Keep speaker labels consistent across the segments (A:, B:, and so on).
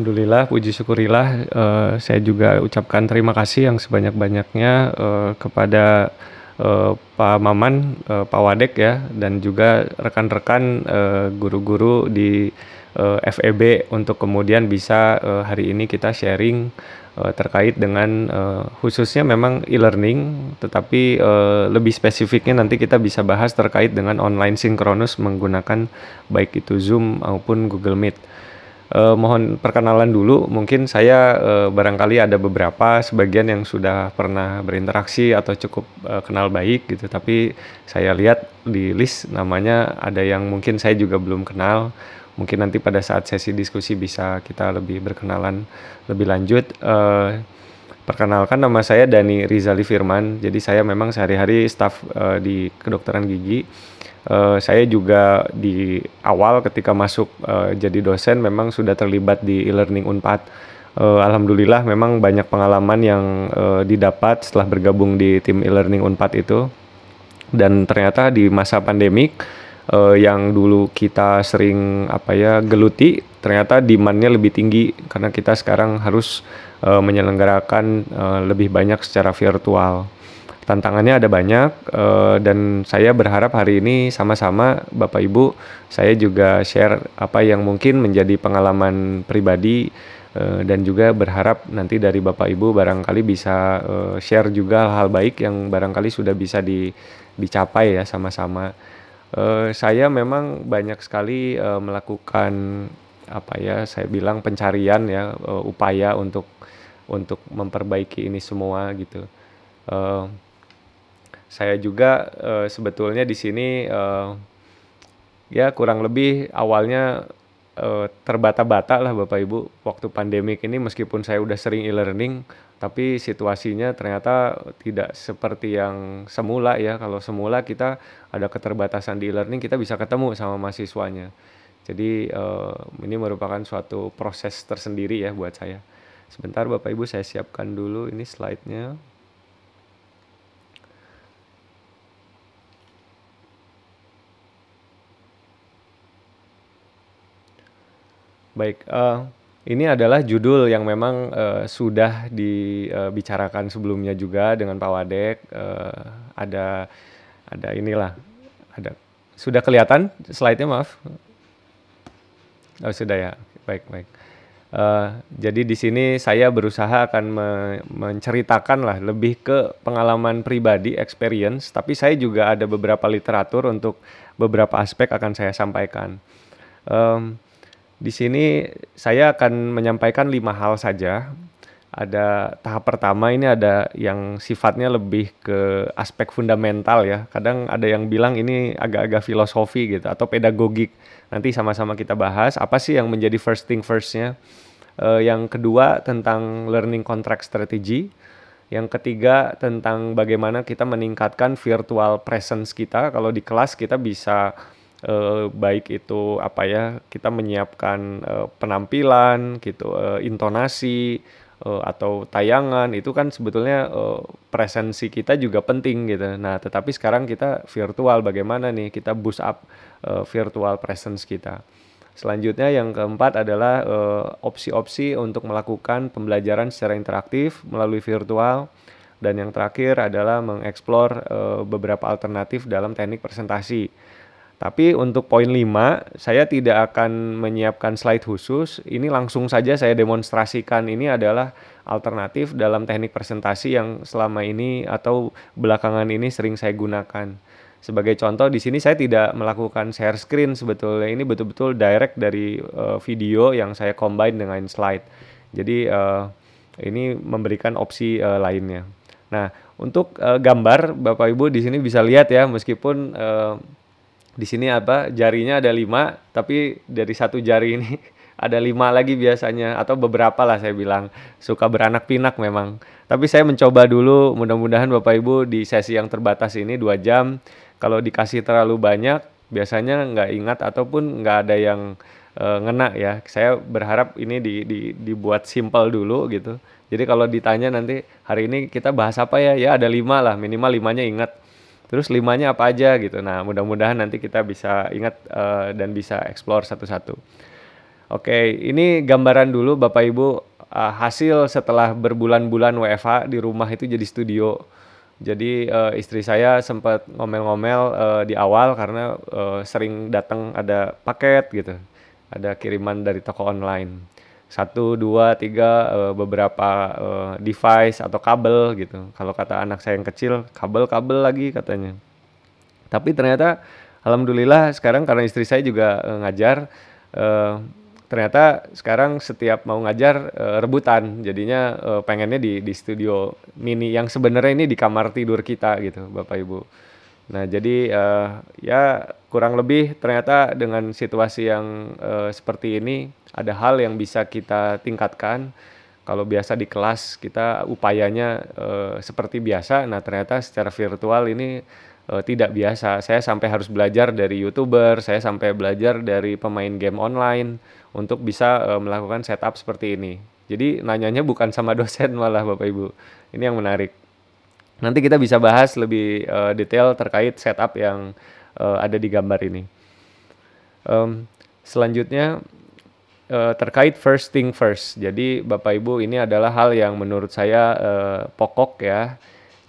A: Alhamdulillah, puji syukurillah, saya juga ucapkan terima kasih yang sebanyak-banyaknya, kepada, Pak Maman, Pak Wadek ya, dan juga rekan-rekan, guru-guru di, FEB untuk kemudian bisa, hari ini kita sharing, terkait dengan, khususnya memang e-learning, tetapi, lebih spesifiknya nanti kita bisa bahas terkait dengan online sinkronus menggunakan baik itu Zoom maupun Google Meet. Mohon perkenalan dulu, mungkin saya, barangkali ada beberapa, sebagian yang sudah pernah berinteraksi atau cukup, kenal baik gitu, tapi saya lihat di list namanya ada yang mungkin saya juga belum kenal. Mungkin nanti pada saat sesi diskusi bisa kita lebih berkenalan lebih lanjut. Perkenalkan, nama saya Dani Rizali Firman, jadi saya memang sehari-hari staf, di kedokteran gigi. Saya juga di awal ketika masuk, jadi dosen memang sudah terlibat di e-learning Unpad. Alhamdulillah memang banyak pengalaman yang, didapat setelah bergabung di tim e-learning Unpad itu. Dan ternyata di masa pandemik, yang dulu kita sering geluti, ternyata demand-nya lebih tinggi karena kita sekarang harus, menyelenggarakan, lebih banyak secara virtual. Tantangannya ada banyak, dan saya berharap hari ini sama-sama Bapak Ibu, saya juga share apa yang mungkin menjadi pengalaman pribadi, dan juga berharap nanti dari Bapak Ibu barangkali bisa, share juga hal-hal baik yang barangkali sudah bisa dicapai ya sama-sama. Saya memang banyak sekali, melakukan saya bilang pencarian ya, upaya untuk memperbaiki ini semua gitu. Eee saya juga, sebetulnya di sini, ya kurang lebih awalnya, terbata-bata lah Bapak Ibu, waktu pandemik ini meskipun saya udah sering e-learning, tapi situasinya ternyata tidak seperti yang semula ya. Kalau semula kita ada keterbatasan di e-learning, kita bisa ketemu sama mahasiswanya. Jadi, ini merupakan suatu proses tersendiri ya buat saya. Sebentar Bapak Ibu, saya siapkan dulu ini slide-nya. Baik, ini adalah judul yang memang, sudah dibicarakan sebelumnya juga dengan Pak Wadek, ada inilah, ada sudah kelihatan slide-nya, maaf? Oh, sudah ya? Baik baik. Jadi di sini saya berusaha akan menceritakanlah lebih ke pengalaman pribadi, experience, tapi saya juga ada beberapa literatur untuk beberapa aspek akan saya sampaikan. Di sini saya akan menyampaikan 5 hal saja. Ada tahap pertama, ini ada yang sifatnya lebih ke aspek fundamental ya. Kadang ada yang bilang ini agak-agak filosofi gitu atau pedagogik. Nanti sama-sama kita bahas apa sih yang menjadi first thing first-nya. Yang kedua tentang learning contract strategy. Yang ketiga tentang bagaimana kita meningkatkan virtual presence kita. Kalau di kelas kita bisa baik itu kita menyiapkan penampilan gitu, intonasi, atau tayangan, itu kan sebetulnya presensi kita juga penting gitu. Nah, tetapi sekarang kita virtual, bagaimana nih kita boost up virtual presence kita. Selanjutnya yang keempat adalah opsi-opsi untuk melakukan pembelajaran secara interaktif melalui virtual. Dan yang terakhir adalah mengeksplor beberapa alternatif dalam teknik presentasi. Tapi untuk poin 5, saya tidak akan menyiapkan slide khusus, ini langsung saja saya demonstrasikan. Ini adalah alternatif dalam teknik presentasi yang selama ini atau belakangan ini sering saya gunakan. Sebagai contoh di sini saya tidak melakukan share screen sebetulnya, ini betul-betul direct dari video yang saya combine dengan slide. Jadi ini memberikan opsi lainnya. Nah, untuk gambar Bapak Ibu di sini bisa lihat ya, meskipun di sini jarinya ada 5, tapi dari satu jari ini ada 5 lagi biasanya, atau beberapa lah saya bilang, suka beranak pinak memang. Tapi saya mencoba dulu, mudah-mudahan Bapak Ibu di sesi yang terbatas ini 2 jam, kalau dikasih terlalu banyak, biasanya nggak ingat ataupun nggak ada yang ngena ya. Saya berharap ini dibuat simple dulu gitu. Jadi kalau ditanya nanti, hari ini kita bahas apa ya? Ya ada 5 lah, minimal 5-nya ingat. Terus 5-nya apa aja gitu. Nah, mudah-mudahan nanti kita bisa ingat dan bisa explore satu-satu. Oke, ini gambaran dulu Bapak Ibu, hasil setelah berbulan-bulan WFH di rumah itu jadi studio. Jadi, istri saya sempat ngomel-ngomel, di awal karena, sering datang ada paket gitu, ada kiriman dari toko online. Satu 2 3 beberapa, device atau kabel gitu. Kalau kata anak saya yang kecil, "Kabel-kabel lagi," katanya. Tapi ternyata alhamdulillah sekarang karena istri saya juga, ngajar, eee, ternyata sekarang setiap mau ngajar, rebutan. Jadinya, pengennya di studio mini yang sebenarnya ini di kamar tidur kita gitu, Bapak Ibu. Nah jadi, ya kurang lebih ternyata dengan situasi yang, seperti ini ada hal yang bisa kita tingkatkan. Kalau biasa di kelas kita upayanya, seperti biasa, nah ternyata secara virtual ini, tidak biasa. Saya sampai harus belajar dari YouTuber, saya sampai belajar dari pemain game online untuk bisa, melakukan setup seperti ini. Jadi nanyanya bukan sama dosen malah Bapak Ibu, ini yang menarik. Nanti kita bisa bahas lebih, detail terkait setup yang, ada di gambar ini. Selanjutnya, terkait first thing first. Jadi Bapak Ibu ini adalah hal yang menurut saya, pokok ya.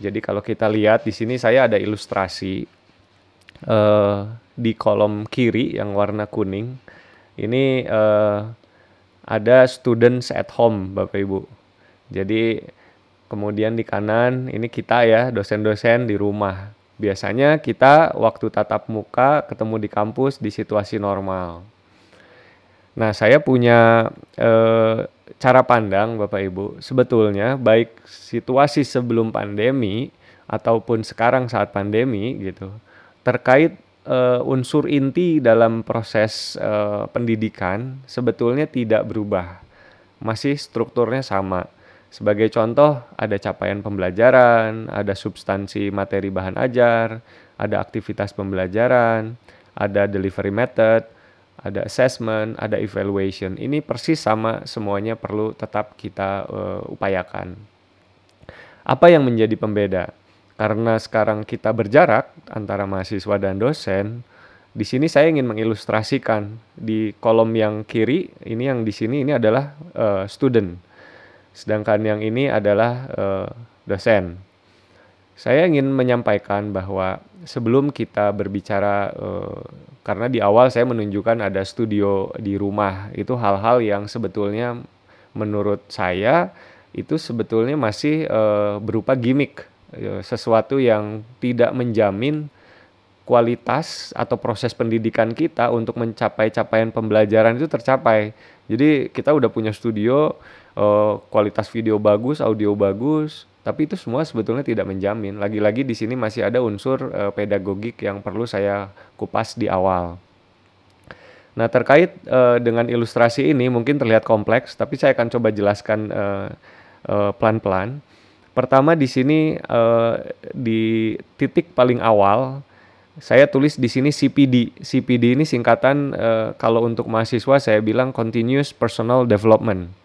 A: Jadi kalau kita lihat di sini saya ada ilustrasi, di kolom kiri yang warna kuning, ini, ada students at home Bapak Ibu. Jadi kemudian di kanan ini kita ya, dosen-dosen di rumah. Biasanya kita waktu tatap muka ketemu di kampus di situasi normal. Nah, saya punya, cara pandang Bapak Ibu, sebetulnya baik situasi sebelum pandemi ataupun sekarang saat pandemi gitu, terkait, unsur inti dalam proses, pendidikan sebetulnya tidak berubah, masih strukturnya sama. Sebagai contoh, ada capaian pembelajaran, ada substansi materi bahan ajar, ada aktivitas pembelajaran, ada delivery method, ada assessment, ada evaluation. Ini persis sama semuanya perlu tetap kita, upayakan. Apa yang menjadi pembeda? Karena sekarang kita berjarak antara mahasiswa dan dosen, di sini saya ingin mengilustrasikan di kolom yang kiri, ini yang di sini ini adalah, student. Sedangkan yang ini adalah, dosen. Saya ingin menyampaikan bahwa sebelum kita berbicara, karena di awal saya menunjukkan ada studio di rumah, itu hal-hal yang sebetulnya menurut saya itu sebetulnya masih, berupa gimmick, sesuatu yang tidak menjamin kualitas atau proses pendidikan kita untuk mencapai capaian pembelajaran itu tercapai. Jadi kita udah punya studio, kualitas video bagus, audio bagus, tapi itu semua sebetulnya tidak menjamin. Lagi-lagi di sini masih ada unsur, pedagogik yang perlu saya kupas di awal. Nah terkait, dengan ilustrasi ini mungkin terlihat kompleks, tapi saya akan coba jelaskan, pelan-pelan. Pertama di sini, di titik paling awal, saya tulis di sini CPD. CPD ini singkatan, kalau untuk mahasiswa saya bilang Continuous Personal Development.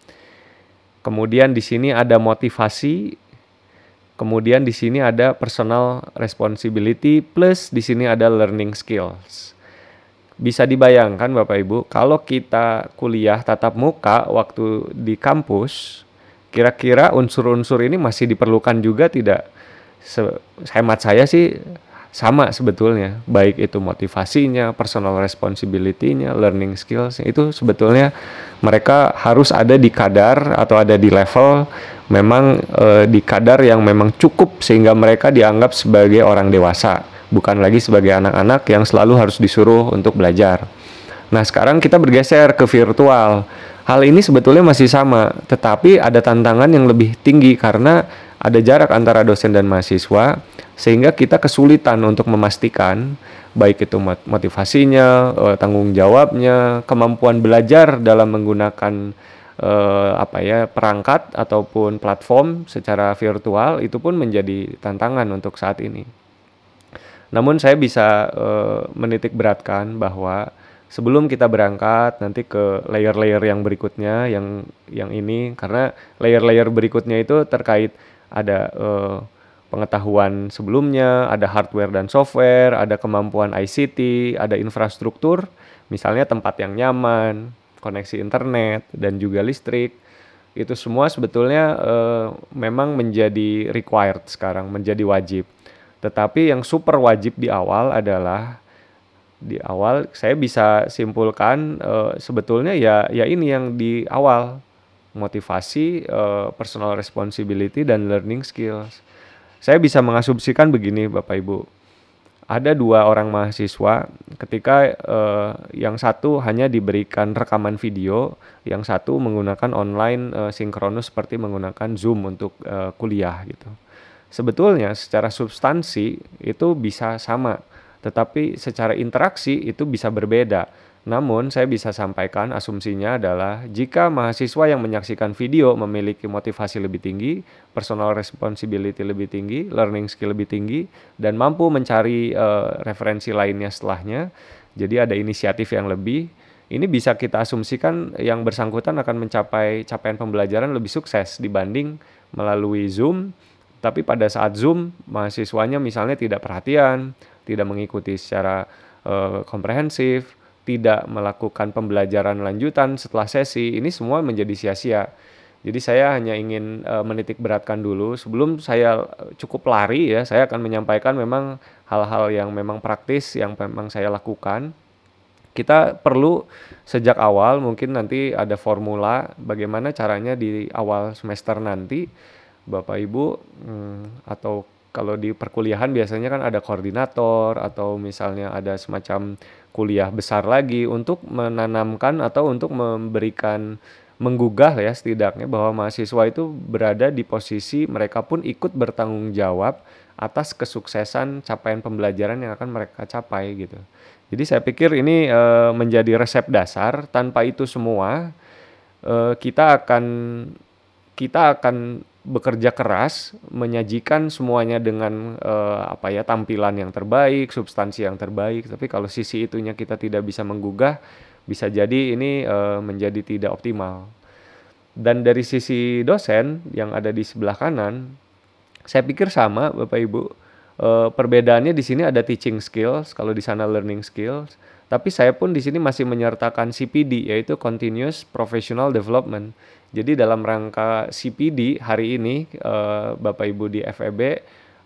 A: Kemudian di sini ada motivasi, kemudian di sini ada personal responsibility, plus di sini ada learning skills. Bisa dibayangkan Bapak Ibu, kalau kita kuliah tatap muka waktu di kampus, kira-kira unsur-unsur ini masih diperlukan juga tidak? Hemat saya sih sama sebetulnya, baik itu motivasinya, personal responsibility-nya, learning skills, itu sebetulnya mereka harus ada di kadar atau ada di level memang, di kadar yang memang cukup sehingga mereka dianggap sebagai orang dewasa, bukan lagi sebagai anak-anak yang selalu harus disuruh untuk belajar. Nah sekarang kita bergeser ke virtual. Hal ini sebetulnya masih sama, tetapi ada tantangan yang lebih tinggi karena ada jarak antara dosen dan mahasiswa, sehingga kita kesulitan untuk memastikan baik itu motivasinya, tanggung jawabnya, kemampuan belajar dalam menggunakan, perangkat ataupun platform secara virtual itu pun menjadi tantangan untuk saat ini. Namun saya bisa, menitik beratkan bahwa sebelum kita berangkat nanti ke layer-layer yang berikutnya, yang ini, karena layer-layer berikutnya itu terkait ada, pengetahuan sebelumnya, ada hardware dan software, ada kemampuan ICT, ada infrastruktur, misalnya tempat yang nyaman, koneksi internet, dan juga listrik. Itu semua sebetulnya memang menjadi required sekarang, menjadi wajib. Tetapi yang super wajib di awal adalah di awal saya bisa simpulkan sebetulnya ya ini yang di awal, motivasi, personal responsibility dan learning skills. Saya bisa mengasumsikan begini Bapak Ibu. Ada 2 orang mahasiswa ketika yang satu hanya diberikan rekaman video, yang satu menggunakan online sinkronus seperti menggunakan Zoom untuk kuliah gitu. Sebetulnya secara substansi itu bisa sama, tetapi secara interaksi itu bisa berbeda. Namun saya bisa sampaikan asumsinya adalah jika mahasiswa yang menyaksikan video memiliki motivasi lebih tinggi, personal responsibility lebih tinggi, learning skill lebih tinggi, dan mampu mencari referensi lainnya setelahnya, jadi ada inisiatif yang lebih, ini bisa kita asumsikan yang bersangkutan akan mencapai capaian pembelajaran lebih sukses dibanding melalui Zoom, tapi pada saat Zoom mahasiswanya misalnya tidak perhatian, tidak mengikuti secara komprehensif, tidak melakukan pembelajaran lanjutan setelah sesi, ini semua menjadi sia-sia. Jadi saya hanya ingin menitik beratkan dulu sebelum saya cukup lari ya, saya akan menyampaikan memang hal-hal yang memang praktis yang memang saya lakukan. Kita perlu sejak awal mungkin nanti ada formula bagaimana caranya di awal semester nanti Bapak Ibu atau kalau di perkuliahan biasanya kan ada koordinator atau misalnya ada semacam kuliah besar lagi untuk menanamkan atau untuk memberikan menggugah ya setidaknya bahwa mahasiswa itu berada di posisi mereka pun ikut bertanggung jawab atas kesuksesan capaian pembelajaran yang akan mereka capai gitu. Jadi saya pikir ini menjadi resep dasar. Tanpa itu semua kita akan bekerja keras menyajikan semuanya dengan tampilan yang terbaik, substansi yang terbaik. Tapi kalau sisi itunya kita tidak bisa menggugah, bisa jadi ini menjadi tidak optimal. Dan dari sisi dosen yang ada di sebelah kanan, saya pikir sama Bapak Ibu. Perbedaannya di sini ada teaching skills, kalau di sana learning skills. Tapi saya pun di sini masih menyertakan CPD, yaitu Continuous Professional Development. Jadi dalam rangka CPD hari ini Bapak Ibu di FEB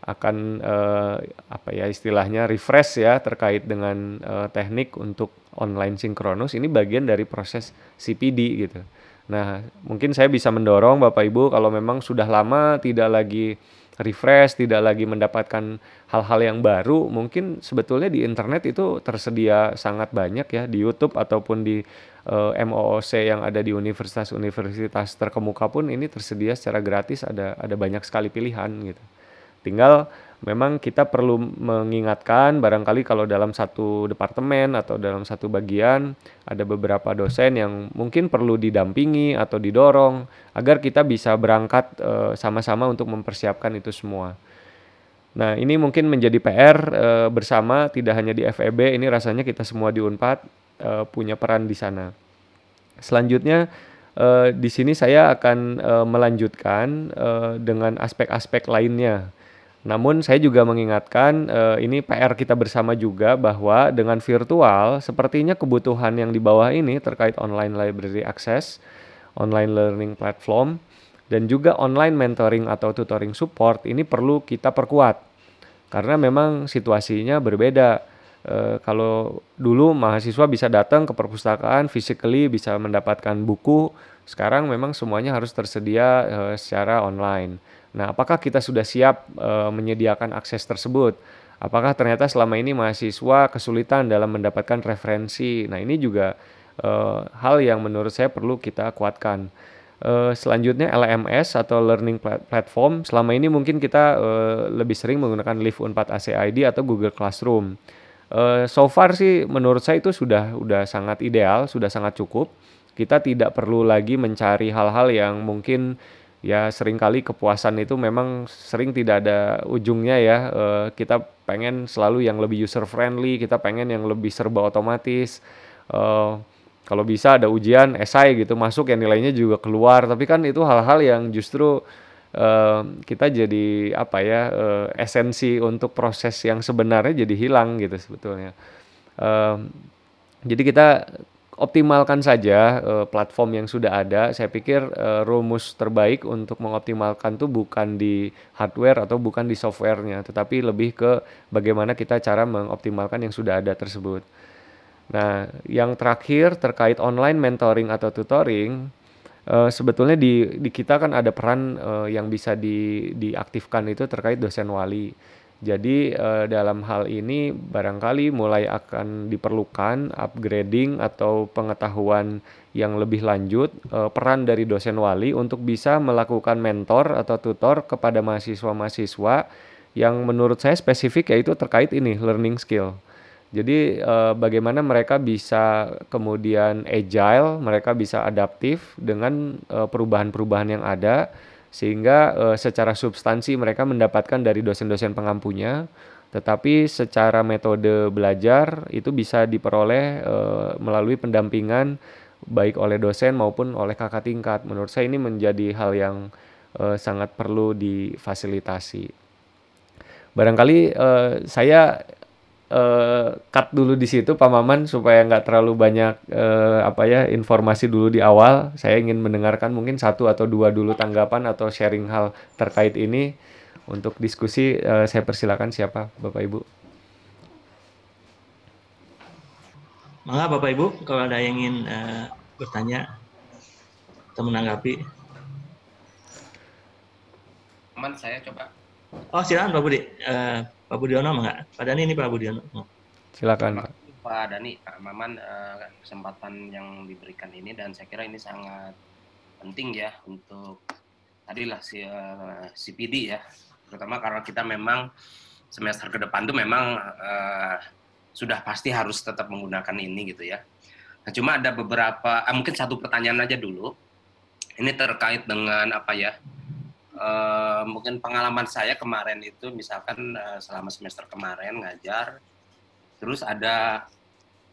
A: akan istilahnya refresh ya terkait dengan teknik untuk online sinkronus. Ini bagian dari proses CPD gitu. Nah, mungkin saya bisa mendorong Bapak Ibu kalau memang sudah lama tidak lagi refresh, tidak lagi mendapatkan hal-hal yang baru, mungkin sebetulnya di internet itu tersedia sangat banyak ya, di YouTube ataupun di MOOC yang ada di universitas-universitas terkemuka pun ini tersedia secara gratis, ada banyak sekali pilihan gitu. Tinggal memang kita perlu mengingatkan barangkali kalau dalam satu departemen atau dalam satu bagian ada beberapa dosen yang mungkin perlu didampingi atau didorong agar kita bisa berangkat sama-sama untuk mempersiapkan itu semua. Nah, ini mungkin menjadi PR bersama, tidak hanya di FEB, ini rasanya kita semua di Unpad punya peran di sana. Selanjutnya di sini saya akan melanjutkan dengan aspek-aspek lainnya. Namun saya juga mengingatkan ini PR kita bersama juga bahwa dengan virtual sepertinya kebutuhan yang di bawah ini terkait online library access, online learning platform, dan juga online mentoring atau tutoring support ini perlu kita perkuat. Karena memang situasinya berbeda. Kalau dulu mahasiswa bisa datang ke perpustakaan physically bisa mendapatkan buku, sekarang memang semuanya harus tersedia secara online. Nah, apakah kita sudah siap menyediakan akses tersebut? Apakah ternyata selama ini mahasiswa kesulitan dalam mendapatkan referensi? Nah, ini juga hal yang menurut saya perlu kita kuatkan. Selanjutnya LMS atau Learning Platform. Selama ini mungkin kita lebih sering menggunakan Live Unpad ACID atau Google Classroom. So far sih menurut saya itu sudah sangat ideal, sudah sangat cukup. Kita tidak perlu lagi mencari hal-hal yang mungkin ya seringkali kepuasan itu memang sering tidak ada ujungnya ya. Kita pengen selalu yang lebih user friendly, kita pengen yang lebih serba otomatis. Kalau bisa ada ujian, esai gitu masuk yang nilainya juga keluar. Tapi kan itu hal-hal yang justru kita jadi esensi untuk proses yang sebenarnya jadi hilang gitu sebetulnya. Jadi kita optimalkan saja platform yang sudah ada. Saya pikir rumus terbaik untuk mengoptimalkan tuh bukan di hardware atau bukan di softwarenya, tetapi lebih ke bagaimana kita cara mengoptimalkan yang sudah ada tersebut. Nah, yang terakhir terkait online mentoring atau tutoring, sebetulnya di kita kan ada peran yang bisa diaktifkan itu terkait dosen wali. Jadi dalam hal ini barangkali mulai akan diperlukan upgrading atau pengetahuan yang lebih lanjut, peran dari dosen wali untuk bisa melakukan mentor atau tutor kepada mahasiswa-mahasiswa yang menurut saya spesifik yaitu terkait ini learning skill. Jadi bagaimana mereka bisa kemudian agile, mereka bisa adaptif dengan perubahan-perubahan yang ada, sehingga secara substansi mereka mendapatkan dari dosen-dosen pengampunya, tetapi secara metode belajar itu bisa diperoleh melalui pendampingan baik oleh dosen maupun oleh kakak tingkat. Menurut saya ini menjadi hal yang sangat perlu difasilitasi. Barangkali saya cut dulu di situ Pak Maman supaya nggak terlalu banyak informasi dulu di awal. Saya ingin mendengarkan mungkin satu atau dua dulu tanggapan atau sharing hal terkait ini. Untuk diskusi saya persilakan siapa Bapak Ibu.
B: Mangga Bapak Ibu kalau ada yang ingin bertanya atau menanggapi.
C: Aman, saya coba.
B: Oh silakan Pak Budi. Pak Budiono enggak? Pak Dani ini Pak Budiono.
A: Silakan Pak.
C: Pak Dani, Pak Maman, kesempatan yang diberikan ini dan saya kira ini sangat penting ya untuk tadilah CPD ya, terutama karena kita memang semester ke depan tuh memang sudah pasti harus tetap menggunakan ini gitu ya. Nah, cuma ada beberapa, mungkin satu pertanyaan aja dulu. Ini terkait dengan apa ya? Mungkin pengalaman saya kemarin itu misalkan selama semester kemarin ngajar, terus ada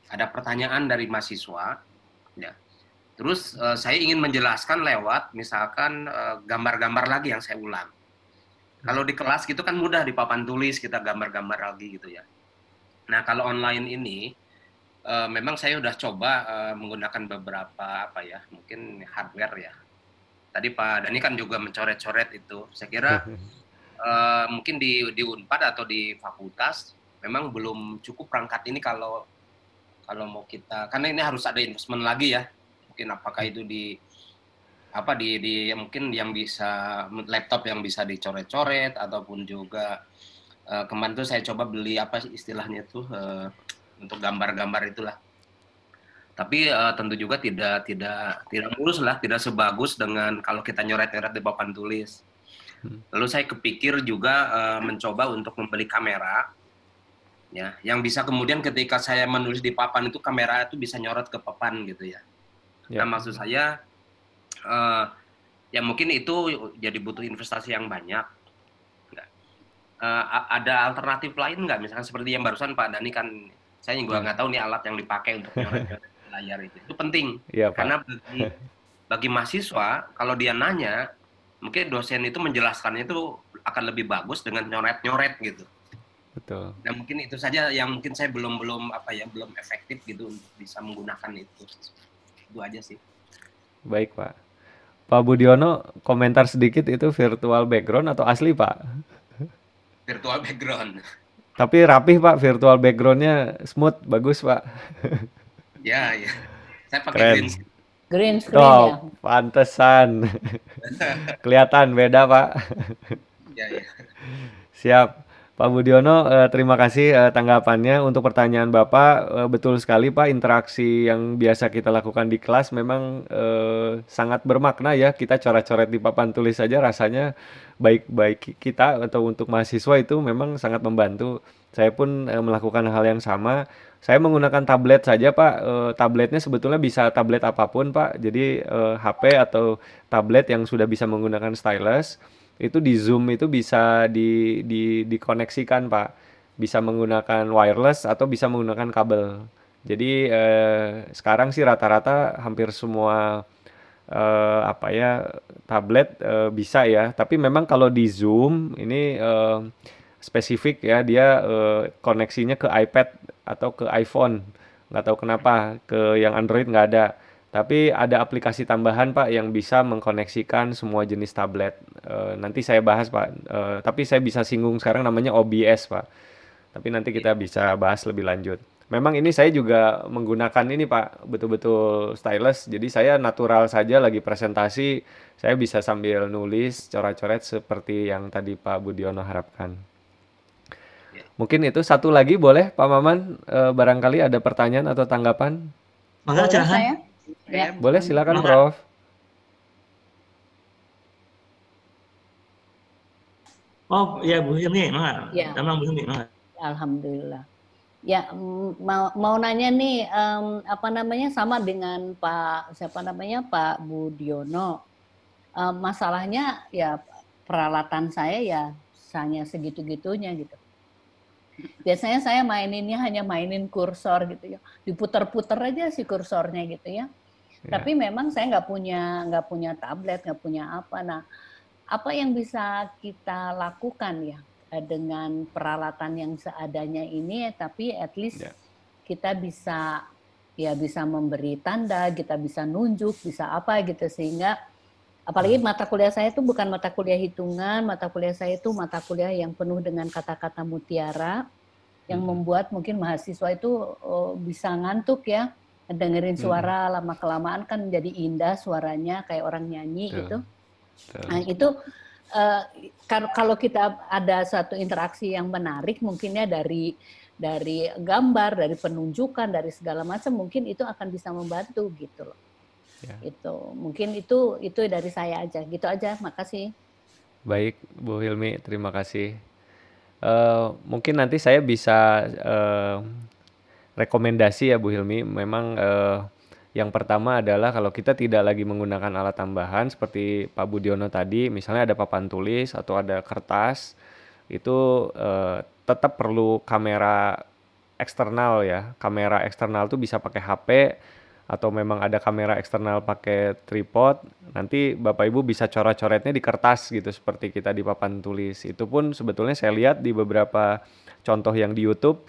C: pertanyaan dari mahasiswa, ya. Terus saya ingin menjelaskan lewat misalkan gambar-gambar lagi yang saya ulang. Kalau di kelas gitu kan mudah di papan tulis kita gambar-gambar lagi gitu ya. Nah kalau online ini memang saya udah coba menggunakan beberapa mungkin hardware ya. Tadi Pak Dani kan juga mencoret-coret itu. Saya kira mungkin di Unpad atau di fakultas memang belum cukup perangkat ini kalau mau kita, karena ini harus ada investment lagi ya. Mungkin apakah itu di mungkin yang bisa laptop yang bisa dicoret-coret ataupun juga kemarin tuh saya coba beli apa istilahnya tuh untuk gambar-gambar itulah. Tapi tentu juga tidak mulus lah, tidak sebagus dengan kalau kita nyoret-nyoret di papan tulis. Lalu saya kepikir juga mencoba untuk membeli kamera, ya, yang bisa kemudian ketika saya menulis di papan itu kamera itu bisa nyorot ke papan gitu ya. Nah maksud saya ya mungkin itu jadi butuh investasi yang banyak. Ada alternatif lain nggak? Misalkan seperti yang barusan Pak Dani kan, saya juga nggak tahu nih alat yang dipakai untuk nyoret layar itu penting ya, karena bagi mahasiswa kalau dia nanya mungkin dosen itu menjelaskannya itu akan lebih bagus dengan nyoret gitu.
A: Betul.
C: Dan mungkin itu saja yang mungkin saya belum efektif gitu untuk bisa menggunakan itu aja sih.
A: Baik Pak. Pak Budiono komentar sedikit, itu virtual background atau asli Pak?
C: Virtual background.
A: Tapi rapih Pak, virtual backgroundnya smooth, bagus Pak.
C: Ya. Saya pakai
D: green screen ya.
A: Pantesan. Kelihatan beda Pak.
C: Ya.
A: Siap. Pak Budiono, terima kasih tanggapannya. Untuk pertanyaan Bapak, betul sekali Pak, interaksi yang biasa kita lakukan di kelas memang sangat bermakna ya. Kita coret-coret di papan tulis saja rasanya baik kita atau untuk mahasiswa itu memang sangat membantu. Saya pun melakukan hal yang sama. Saya menggunakan tablet saja Pak. Tabletnya sebetulnya bisa tablet apapun Pak. Jadi HP atau tablet yang sudah bisa menggunakan stylus itu di Zoom itu bisa dikoneksikan Pak. Bisa menggunakan wireless atau bisa menggunakan kabel. Jadi sekarang sih rata-rata hampir semua tablet bisa ya. Tapi memang kalau di Zoom ini spesifik ya, dia koneksinya ke iPad atau ke iPhone. nggak tahu kenapa ke yang Android nggak ada. Tapi ada aplikasi tambahan Pak yang bisa mengkoneksikan semua jenis tablet. Nanti saya bahas Pak. Tapi saya bisa singgung sekarang namanya OBS Pak. Tapi nanti kita bisa bahas lebih lanjut. Memang ini saya juga menggunakan ini Pak, betul-betul stylus. Jadi saya natural saja lagi presentasi, saya bisa sambil nulis, coret-coret seperti yang tadi Pak Budiono harapkan.
C: Ya.
A: Mungkin itu satu lagi boleh Pak Maman, barangkali ada pertanyaan atau tanggapan?
B: Maka
D: Boleh
B: silahkan.
D: saya? Ya.
A: Boleh silakan
B: Mangga.
A: Prof.
B: Oh ya Bu Hilmi, mangga.
D: Ya.
B: Tamang Bu Hilmi, mangga.
D: Alhamdulillah. Ya, mau nanya nih, apa namanya, sama dengan Pak Budiono. Masalahnya ya peralatan saya ya hanya segitu-gitunya gitu. Biasanya saya maininnya hanya mainin kursor gitu ya, diputer-puter aja si kursornya gitu ya. Tapi memang saya nggak punya tablet, nggak punya apa. Nah, apa yang bisa kita lakukan ya dengan peralatan yang seadanya ini, tapi at least kita bisa memberi tanda, kita bisa nunjuk, bisa apa gitu, sehingga apalagi mata kuliah saya itu bukan mata kuliah hitungan, mata kuliah saya itu mata kuliah yang penuh dengan kata-kata mutiara yang membuat mungkin mahasiswa itu bisa ngantuk ya, dengerin suara lama-kelamaan kan jadi indah suaranya kayak orang nyanyi gitu. Nah itu kalau kita ada satu interaksi yang menarik mungkinnya dari gambar, dari penunjukan, dari segala macam, mungkin itu akan bisa membantu gitu loh. Itu mungkin itu dari saya aja, gitu aja. Makasih.
A: Baik Bu Hilmi, terima kasih. Mungkin nanti saya bisa rekomendasi ya Bu Hilmi. Memang yang pertama adalah kalau kita tidak lagi menggunakan alat tambahan seperti Pak Budiono tadi, misalnya ada papan tulis atau ada kertas, itu tetap perlu kamera eksternal ya. Kamera eksternal tuh bisa pakai HP atau memang ada kamera eksternal pakai tripod. Nanti Bapak Ibu bisa coret-coretnya di kertas gitu seperti kita di papan tulis. Itu pun sebetulnya saya lihat di beberapa contoh yang di YouTube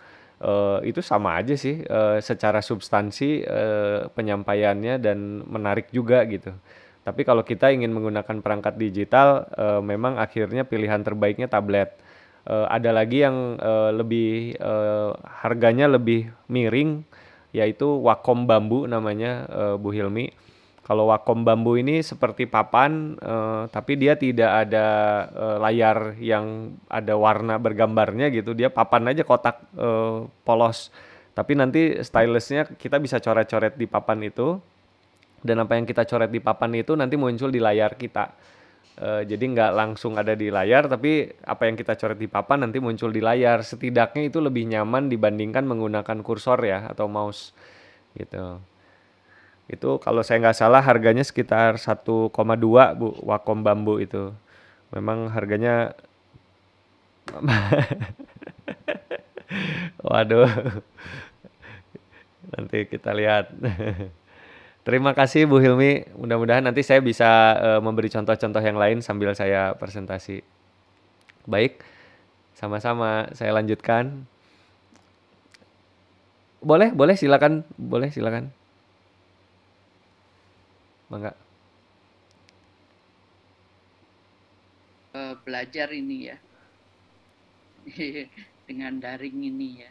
A: itu sama aja sih secara substansi penyampaiannya dan menarik juga gitu. Tapi kalau kita ingin menggunakan perangkat digital, memang akhirnya pilihan terbaiknya tablet. Ada lagi yang lebih harganya lebih miring, yaitu Wacom bambu namanya Bu Hilmi. Kalau Wacom bambu ini seperti papan, tapi dia tidak ada layar yang ada warna bergambarnya gitu. Dia papan aja kotak polos. Tapi nanti stylusnya kita bisa coret-coret di papan itu. Dan apa yang kita coret di papan itu nanti muncul di layar kita. Jadi nggak langsung ada di layar, tapi apa yang kita coret di papan nanti muncul di layar. Setidaknya itu lebih nyaman dibandingkan menggunakan kursor ya atau mouse gitu. Itu kalau saya nggak salah harganya sekitar 1,2 Bu, Wacom bambu itu. Memang harganya waduh. Nanti kita lihat. Terima kasih Bu Hilmi. Mudah-mudahan nanti saya bisa memberi contoh-contoh yang lain sambil saya presentasi. Baik. Sama-sama saya lanjutkan. Boleh silakan. Boleh silakan. Mangga.
E: Belajar ini ya dengan daring ini ya,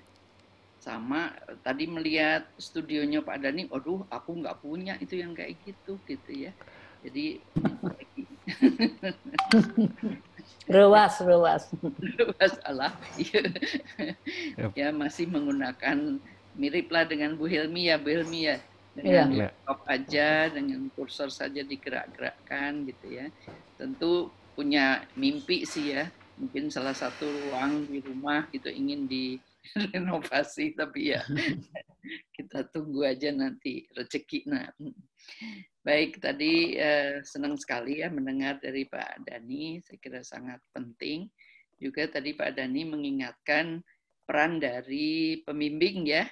E: sama tadi melihat studionya Pak Dani, aduh aku nggak punya itu yang kayak gitu ya, jadi
D: Ruas
E: Allah ya masih menggunakan mirip lah dengan Bu Hilmi ya dengan laptop aja, dengan kursor saja digerak-gerakkan gitu ya. Tentu punya mimpi sih ya, mungkin salah satu ruang di rumah gitu ingin direnovasi, tapi ya kita tunggu aja nanti rezeki. Nah, baik, tadi senang sekali ya mendengar dari Pak Dani, saya kira sangat penting. Juga tadi Pak Dani mengingatkan peran dari pembimbing ya,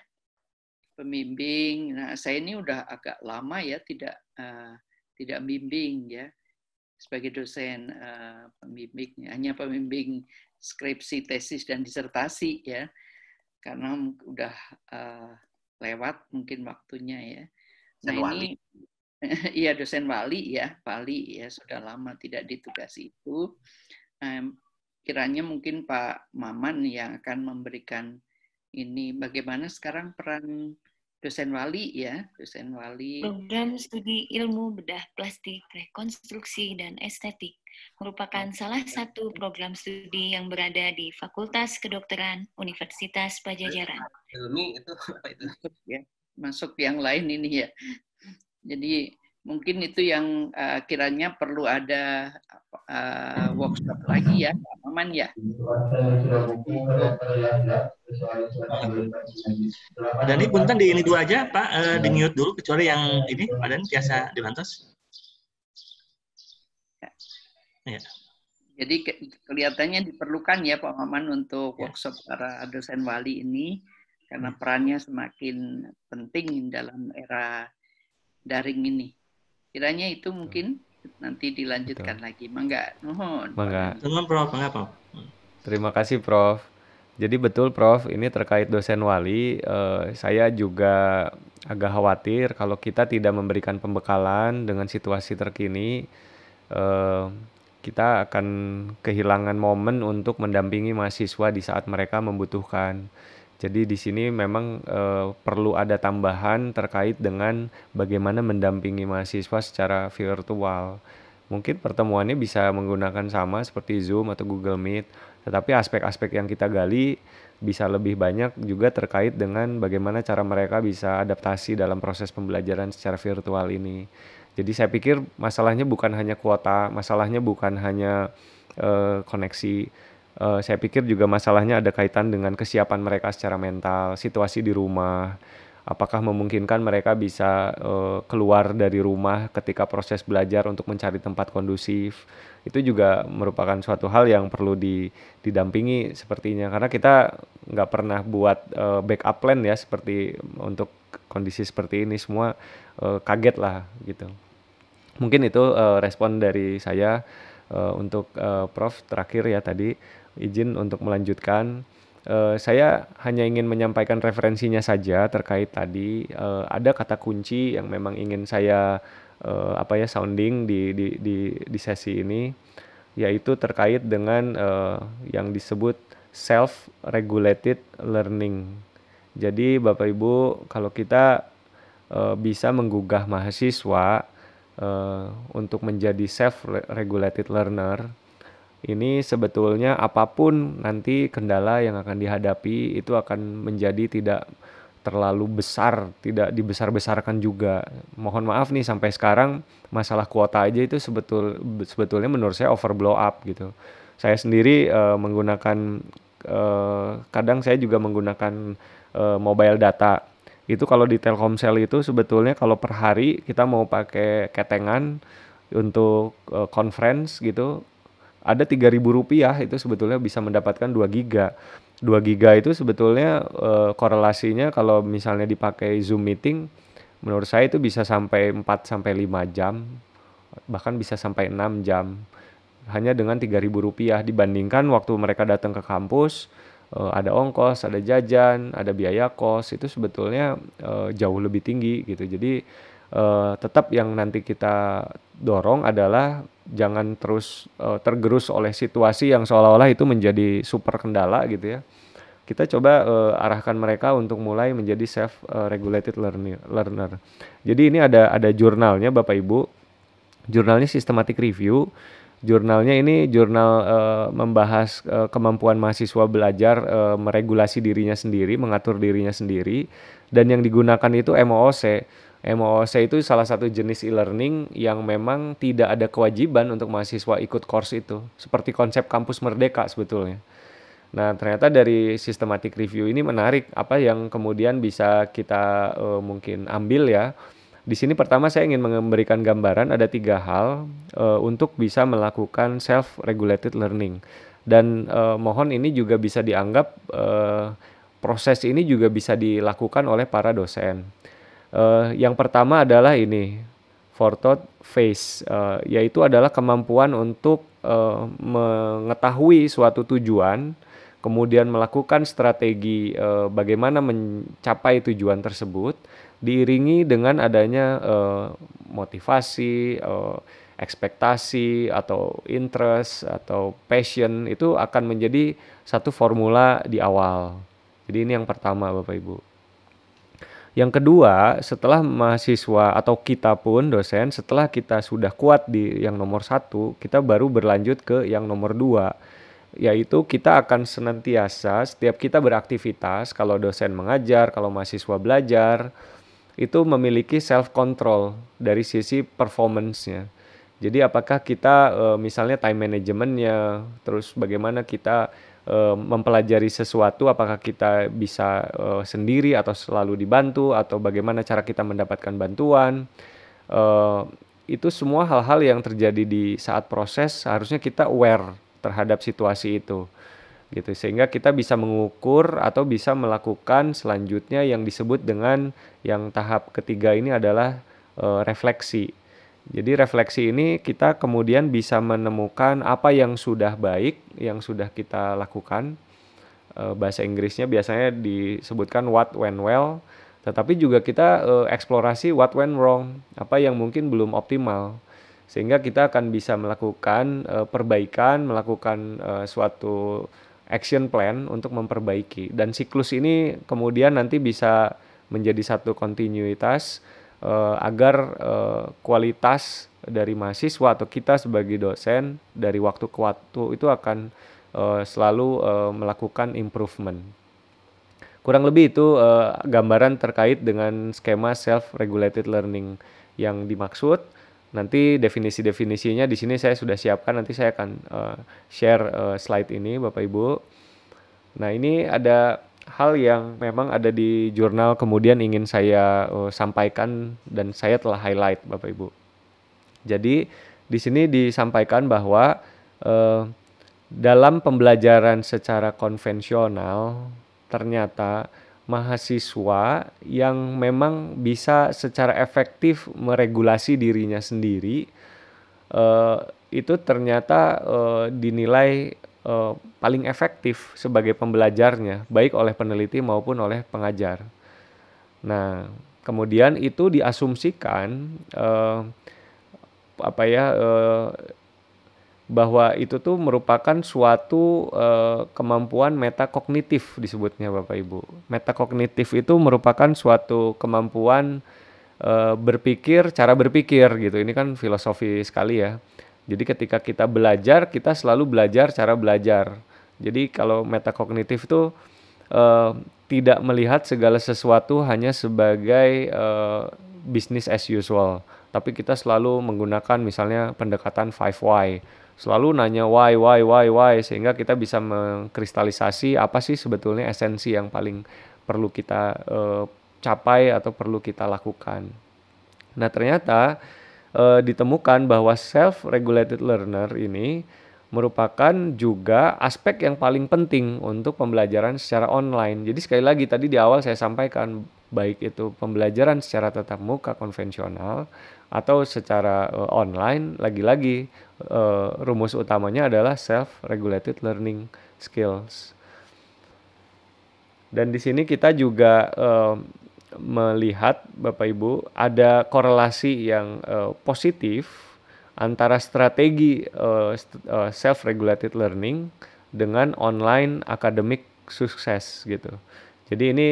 E: pembimbing. Nah, saya ini udah agak lama ya tidak bimbing ya sebagai dosen pembimbing, hanya pembimbing skripsi, tesis dan disertasi ya, karena udah lewat mungkin waktunya ya. Nah
C: Dosen wali.
E: ini iya dosen wali ya, wali ya sudah lama tidak ditugasi itu. Kiranya mungkin Pak Maman yang akan memberikan ini bagaimana sekarang peran dosen wali ya, dosen wali.
F: Program studi ilmu bedah plastik, rekonstruksi, dan estetik merupakan salah satu program studi yang berada di Fakultas Kedokteran Universitas Padjadjaran.
C: Ilmi itu apa itu?
E: Masuk yang lain ini ya. Jadi mungkin itu yang kiranya perlu ada workshop lagi ya, Pak Maman ya.
B: Pak Dani, punten di ini dulu aja, Pak, di mute dulu kecuali yang ini, Pak Dani biasa dibantos.
E: Ya. Jadi kelihatannya diperlukan ya Pak Maman untuk workshop para dosen wali ini karena perannya semakin penting dalam era daring ini. Kiranya itu mungkin nanti dilanjutkan lagi. Mangga, nuhun.
A: Mangga.
B: Nuhun, Prof. Mangga, Prof.
A: Terima kasih, Prof. Jadi betul, Prof. Ini terkait dosen wali, saya juga agak khawatir kalau kita tidak memberikan pembekalan dengan situasi terkini, kita akan kehilangan momen untuk mendampingi mahasiswa di saat mereka membutuhkan. Jadi di sini memang perlu ada tambahan terkait dengan bagaimana mendampingi mahasiswa secara virtual. Mungkin pertemuannya bisa menggunakan sama seperti Zoom atau Google Meet, tetapi aspek-aspek yang kita gali bisa lebih banyak juga terkait dengan bagaimana cara mereka bisa adaptasi dalam proses pembelajaran secara virtual ini. Jadi saya pikir masalahnya bukan hanya kuota, masalahnya bukan hanya koneksi. Saya pikir juga masalahnya ada kaitan dengan kesiapan mereka secara mental, situasi di rumah, apakah memungkinkan mereka bisa keluar dari rumah ketika proses belajar untuk mencari tempat kondusif. Itu juga merupakan suatu hal yang perlu didampingi sepertinya, karena kita nggak pernah buat backup plan ya, seperti untuk kondisi seperti ini, semua kaget lah gitu. Mungkin itu respon dari saya. Untuk Prof terakhir ya tadi, izin untuk melanjutkan. Saya hanya ingin menyampaikan referensinya saja terkait tadi. Ada kata kunci yang memang ingin saya sounding di sesi ini, yaitu terkait dengan yang disebut self-regulated learning. Jadi Bapak Ibu, kalau kita bisa menggugah mahasiswa untuk menjadi self-regulated learner, ini sebetulnya apapun nanti kendala yang akan dihadapi itu akan menjadi tidak terlalu besar, tidak dibesar-besarkan juga. Mohon maaf nih, sampai sekarang masalah kuota aja itu sebetulnya menurut saya overblow up gitu. Saya sendiri menggunakan kadang saya juga menggunakan mobile data. Itu kalau di Telkomsel itu sebetulnya kalau per hari kita mau pakai ketengan untuk conference gitu, ada Rp3.000 itu sebetulnya bisa mendapatkan 2 giga. 2 giga itu sebetulnya korelasinya kalau misalnya dipakai Zoom meeting, menurut saya itu bisa sampai 4-5 jam, bahkan bisa sampai 6 jam. Hanya dengan Rp3.000 dibandingkan waktu mereka datang ke kampus, ada ongkos, ada jajan, ada biaya kos, itu sebetulnya jauh lebih tinggi gitu. Jadi tetap yang nanti kita dorong adalah jangan terus tergerus oleh situasi yang seolah-olah itu menjadi super kendala gitu ya. Kita coba arahkan mereka untuk mulai menjadi self-regulated learner. Jadi ini ada jurnalnya Bapak Ibu, jurnalnya systematic review. Jurnalnya ini jurnal membahas kemampuan mahasiswa belajar meregulasi dirinya sendiri, mengatur dirinya sendiri, dan yang digunakan itu MOOC. MOOC itu salah satu jenis e-learning yang memang tidak ada kewajiban untuk mahasiswa ikut course itu, seperti konsep kampus merdeka sebetulnya. Nah, ternyata dari systematic review ini menarik, apa yang kemudian bisa kita mungkin ambil ya. Di sini pertama saya ingin memberikan gambaran ada 3 hal untuk bisa melakukan self-regulated learning. Dan mohon ini juga bisa dianggap proses ini juga bisa dilakukan oleh para dosen. Yang pertama adalah ini, forethought phase, yaitu adalah kemampuan untuk mengetahui suatu tujuan, kemudian melakukan strategi bagaimana mencapai tujuan tersebut, diiringi dengan adanya motivasi, ekspektasi atau interest atau passion, itu akan menjadi satu formula di awal. Jadi ini yang pertama Bapak Ibu. Yang kedua, setelah mahasiswa atau kita pun dosen, setelah kita sudah kuat di yang nomor 1, kita baru berlanjut ke yang nomor 2, yaitu kita akan senantiasa setiap kita beraktivitas, kalau dosen mengajar, kalau mahasiswa belajar, itu memiliki self control dari sisi performance-nya. Jadi apakah kita misalnya time management-nya, terus bagaimana kita mempelajari sesuatu, apakah kita bisa sendiri atau selalu dibantu, atau bagaimana cara kita mendapatkan bantuan. Itu semua hal-hal yang terjadi di saat proses, harusnya kita aware terhadap situasi itu, gitu, sehingga kita bisa mengukur atau bisa melakukan selanjutnya yang disebut dengan yang tahap ketiga ini adalah refleksi. Jadi refleksi ini kita kemudian bisa menemukan apa yang sudah baik, yang sudah kita lakukan. Bahasa Inggrisnya biasanya disebutkan what went well, tetapi juga kita eksplorasi what went wrong, apa yang mungkin belum optimal. Sehingga kita akan bisa melakukan perbaikan, melakukan suatu action plan untuk memperbaiki. Dan siklus ini kemudian nanti bisa menjadi satu kontinuitas agar kualitas dari mahasiswa atau kita sebagai dosen dari waktu ke waktu itu akan selalu melakukan improvement. Kurang lebih itu gambaran terkait dengan skema self-regulated learning yang dimaksud. Nanti definisi-definisinya di sini saya sudah siapkan, nanti saya akan share slide ini Bapak Ibu. Nah, ini ada hal yang memang ada di jurnal kemudian ingin saya sampaikan dan saya telah highlight Bapak Ibu. Jadi di sini disampaikan bahwa dalam pembelajaran secara konvensional ternyata mahasiswa yang memang bisa secara efektif meregulasi dirinya sendiri itu ternyata dinilai paling efektif sebagai pembelajarnya, baik oleh peneliti maupun oleh pengajar. Nah, kemudian itu diasumsikan bahwa itu tuh merupakan suatu kemampuan metakognitif disebutnya Bapak Ibu. Metakognitif itu merupakan suatu kemampuan berpikir, cara berpikir gitu. Ini kan filosofi sekali ya. Jadi ketika kita belajar, kita selalu belajar cara belajar. Jadi kalau metakognitif itu tidak melihat segala sesuatu hanya sebagai business as usual. Tapi kita selalu menggunakan misalnya pendekatan 5 why. Selalu nanya why, sehingga kita bisa mengkristalisasi apa sih sebetulnya esensi yang paling perlu kita capai atau perlu kita lakukan. Nah, ternyata ditemukan bahwa self-regulated learner ini merupakan juga aspek yang paling penting untuk pembelajaran secara online. Jadi sekali lagi tadi di awal saya sampaikan, baik itu pembelajaran secara tatap muka konvensional atau secara online, lagi-lagi rumus utamanya adalah self-regulated learning skills. Dan di sini kita juga melihat Bapak Ibu ada korelasi yang positif antara strategi self-regulated learning dengan online academic sukses gitu. Jadi ini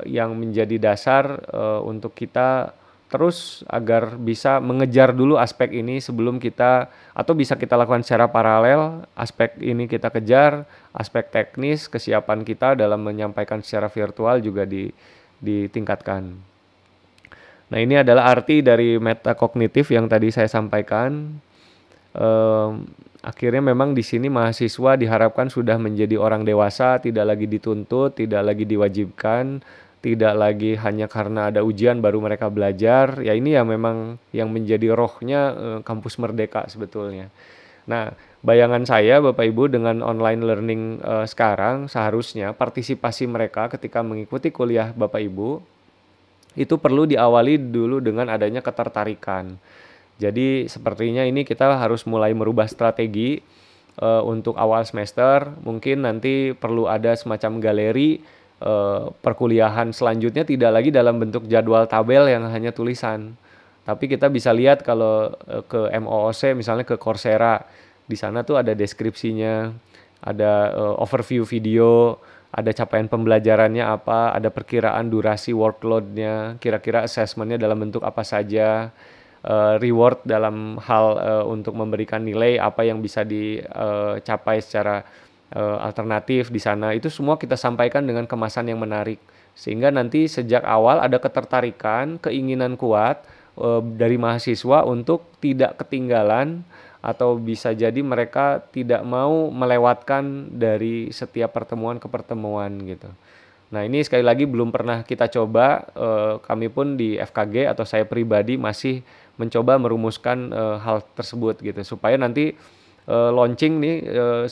A: yang menjadi dasar untuk kita terus agar bisa mengejar dulu aspek ini sebelum kita, atau bisa kita lakukan secara paralel, aspek ini kita kejar, aspek teknis, kesiapan kita dalam menyampaikan secara virtual juga ditingkatkan. Nah, ini adalah arti dari metakognitif yang tadi saya sampaikan. Akhirnya memang di sini mahasiswa diharapkan sudah menjadi orang dewasa, tidak lagi dituntut, tidak lagi diwajibkan, tidak lagi hanya karena ada ujian baru mereka belajar. Ya ini ya memang yang menjadi rohnya kampus merdeka sebetulnya. Nah, bayangan saya Bapak Ibu dengan online learning sekarang seharusnya partisipasi mereka ketika mengikuti kuliah Bapak Ibu itu perlu diawali dulu dengan adanya ketertarikan. Jadi sepertinya ini kita harus mulai merubah strategi untuk awal semester. Mungkin nanti perlu ada semacam galeri perkuliahan selanjutnya tidak lagi dalam bentuk jadwal tabel yang hanya tulisan. Tapi kita bisa lihat kalau ke MOOC misalnya ke Coursera, di sana tuh ada deskripsinya, ada overview video, ada capaian pembelajarannya apa, ada perkiraan durasi workload-nya, kira-kira assessment-nya dalam bentuk apa saja, reward dalam hal untuk memberikan nilai apa yang bisa dicapai secara alternatif di sana. Itu semua kita sampaikan dengan kemasan yang menarik, sehingga nanti sejak awal ada ketertarikan, keinginan kuat dari mahasiswa untuk tidak ketinggalan, atau bisa jadi mereka tidak mau melewatkan dari setiap pertemuan ke pertemuan gitu. Nah, ini sekali lagi belum pernah kita coba, kami pun di FKG atau saya pribadi masih mencoba merumuskan hal tersebut gitu, supaya nanti launching nih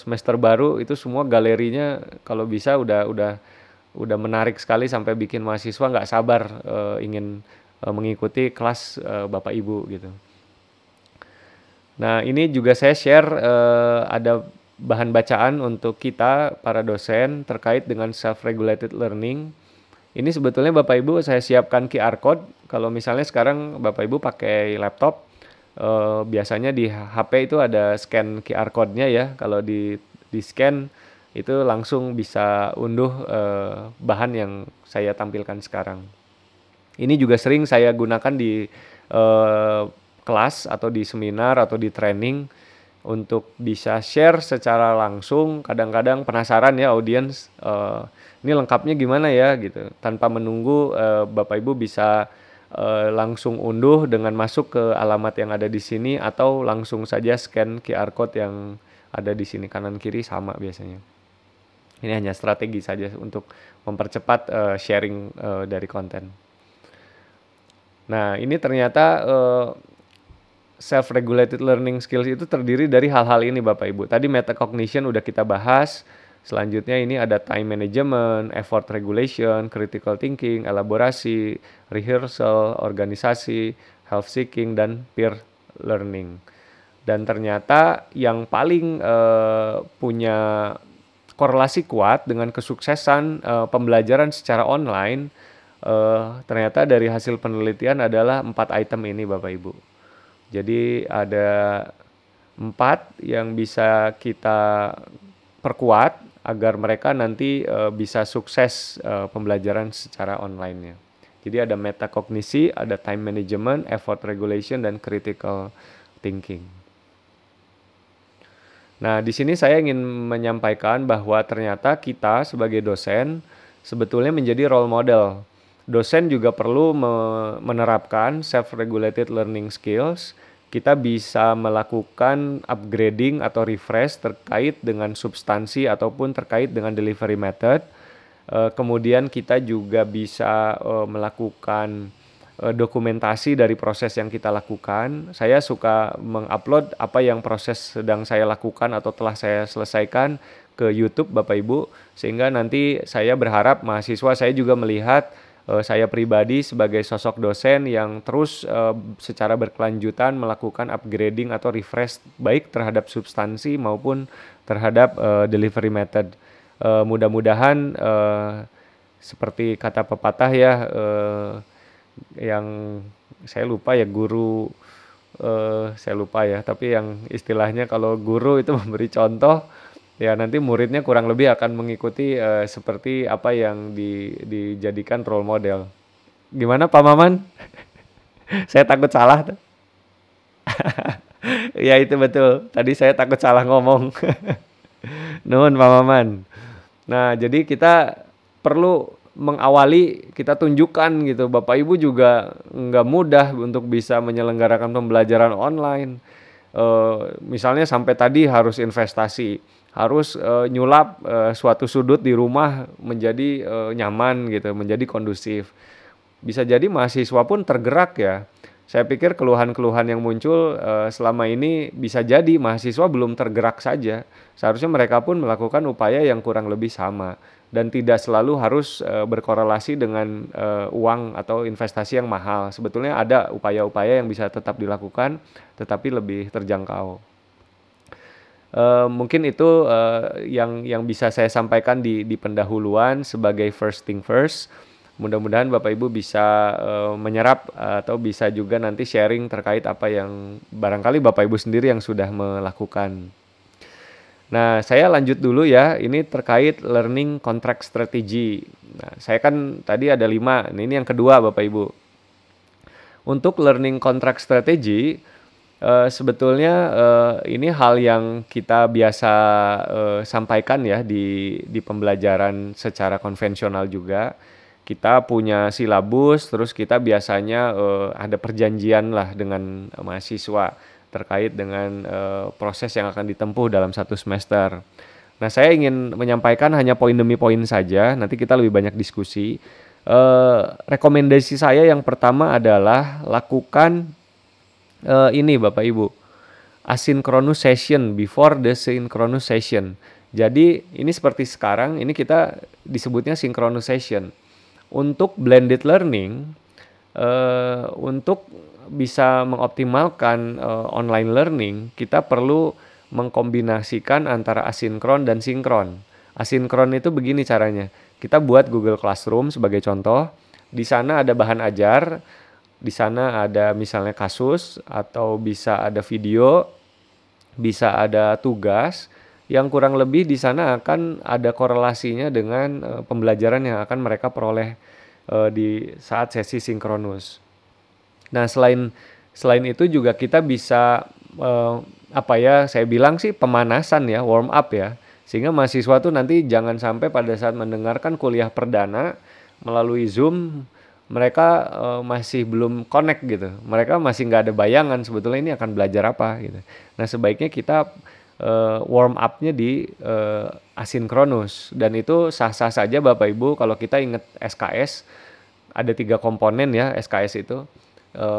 A: semester baru itu semua galerinya kalau bisa udah menarik sekali sampai bikin mahasiswa nggak sabar ingin mengikuti kelas Bapak Ibu gitu. Nah, ini juga saya share ada bahan bacaan untuk kita para dosen terkait dengan self-regulated learning. Ini sebetulnya Bapak Ibu saya siapkan QR code. Kalau misalnya sekarang Bapak Ibu pakai laptop, biasanya di HP itu ada scan QR code-nya ya. Kalau di scan itu langsung bisa unduh bahan yang saya tampilkan sekarang. Ini juga sering saya gunakan di kelas atau di seminar atau di training untuk bisa share secara langsung. Kadang-kadang penasaran ya audiens, ini lengkapnya gimana ya gitu. Tanpa menunggu Bapak Ibu bisa langsung unduh dengan masuk ke alamat yang ada di sini, atau langsung saja scan QR code yang ada di sini, kanan kiri sama biasanya. Ini hanya strategi saja untuk mempercepat sharing dari konten. Nah, ini ternyata self-regulated learning skills itu terdiri dari hal-hal ini Bapak Ibu. Tadi metacognition udah kita bahas. Selanjutnya ini ada time management, effort regulation, critical thinking, elaborasi, rehearsal, organisasi, health seeking, dan peer learning. Dan ternyata yang paling punya korelasi kuat dengan kesuksesan pembelajaran secara online, ternyata dari hasil penelitian adalah 4 item ini Bapak Ibu. Jadi ada 4 yang bisa kita perkuat agar mereka nanti bisa sukses pembelajaran secara online-nya. Jadi ada metakognisi, ada time management, effort regulation, dan critical thinking. Nah, di sini saya ingin menyampaikan bahwa ternyata kita sebagai dosen sebetulnya menjadi role model. Dosen juga perlu menerapkan self-regulated learning skills. Kita bisa melakukan upgrading atau refresh terkait dengan substansi ataupun terkait dengan delivery method. Kemudian kita juga bisa melakukan dokumentasi dari proses yang kita lakukan. Saya suka mengupload apa yang proses sedang saya lakukan atau telah saya selesaikan ke YouTube Bapak Ibu, sehingga nanti saya berharap mahasiswa saya juga melihat saya pribadi sebagai sosok dosen yang terus secara berkelanjutan melakukan upgrading atau refresh baik terhadap substansi maupun terhadap delivery method. Mudah-mudahan seperti kata pepatah ya, yang saya lupa ya guru, saya lupa ya, tapi yang istilahnya kalau guru itu memberi contoh, ya nanti muridnya kurang lebih akan mengikuti seperti apa yang dijadikan role model. Gimana Pak Maman? Saya takut salah. Ya itu betul. Tadi saya takut salah ngomong. Nuhun Pak Maman. Nah, jadi kita perlu mengawali, kita tunjukkan gitu. Bapak Ibu juga nggak mudah untuk bisa menyelenggarakan pembelajaran online. Misalnya sampai tadi harus investasi, harus nyulap suatu sudut di rumah menjadi nyaman gitu, menjadi kondusif. Bisa jadi mahasiswa pun tergerak ya. Saya pikir keluhan-keluhan yang muncul selama ini bisa jadi mahasiswa belum tergerak saja. Seharusnya mereka pun melakukan upaya yang kurang lebih sama dan tidak selalu harus berkorelasi dengan uang atau investasi yang mahal. Sebetulnya ada upaya-upaya yang bisa tetap dilakukan tetapi lebih terjangkau. Mungkin itu yang bisa saya sampaikan di pendahuluan sebagai first thing first. Mudah-mudahan Bapak Ibu bisa menyerap atau bisa juga nanti sharing terkait apa yang barangkali Bapak Ibu sendiri yang sudah melakukan. Nah, saya lanjut dulu ya. Ini terkait learning contract strategy. Nah, saya kan tadi ada 5. Nah, ini yang kedua Bapak Ibu. Untuk learning contract strategy, sebetulnya ini hal yang kita biasa sampaikan ya di pembelajaran secara konvensional juga. Kita punya silabus, terus kita biasanya ada perjanjian lah dengan mahasiswa terkait dengan proses yang akan ditempuh dalam satu semester. Nah, saya ingin menyampaikan hanya poin demi poin saja, nanti kita lebih banyak diskusi. Rekomendasi saya yang pertama adalah lakukan ini Bapak Ibu, asynchronous session before the synchronous session. Jadi ini seperti sekarang, ini kita disebutnya synchronous session. Untuk blended learning, untuk bisa mengoptimalkan online learning, kita perlu mengkombinasikan antara asinkron dan sinkron. Asinkron itu begini caranya. Kita buat Google Classroom sebagai contoh. Di sana ada bahan ajar, di sana ada misalnya kasus atau bisa ada video, bisa ada tugas yang kurang lebih di sana akan ada korelasinya dengan pembelajaran yang akan mereka peroleh di saat sesi sinkronus. Nah, selain itu juga kita bisa saya bilang sih pemanasan ya, warm up ya. Sehingga mahasiswa tuh nanti jangan sampai pada saat mendengarkan kuliah perdana melalui Zoom mereka masih belum connect gitu. Mereka masih nggak ada bayangan sebetulnya ini akan belajar apa gitu. Nah, sebaiknya kita warm up-nya di asinkronus, dan itu sah-sah saja Bapak Ibu. Kalau kita ingat SKS, ada 3 komponen ya SKS itu.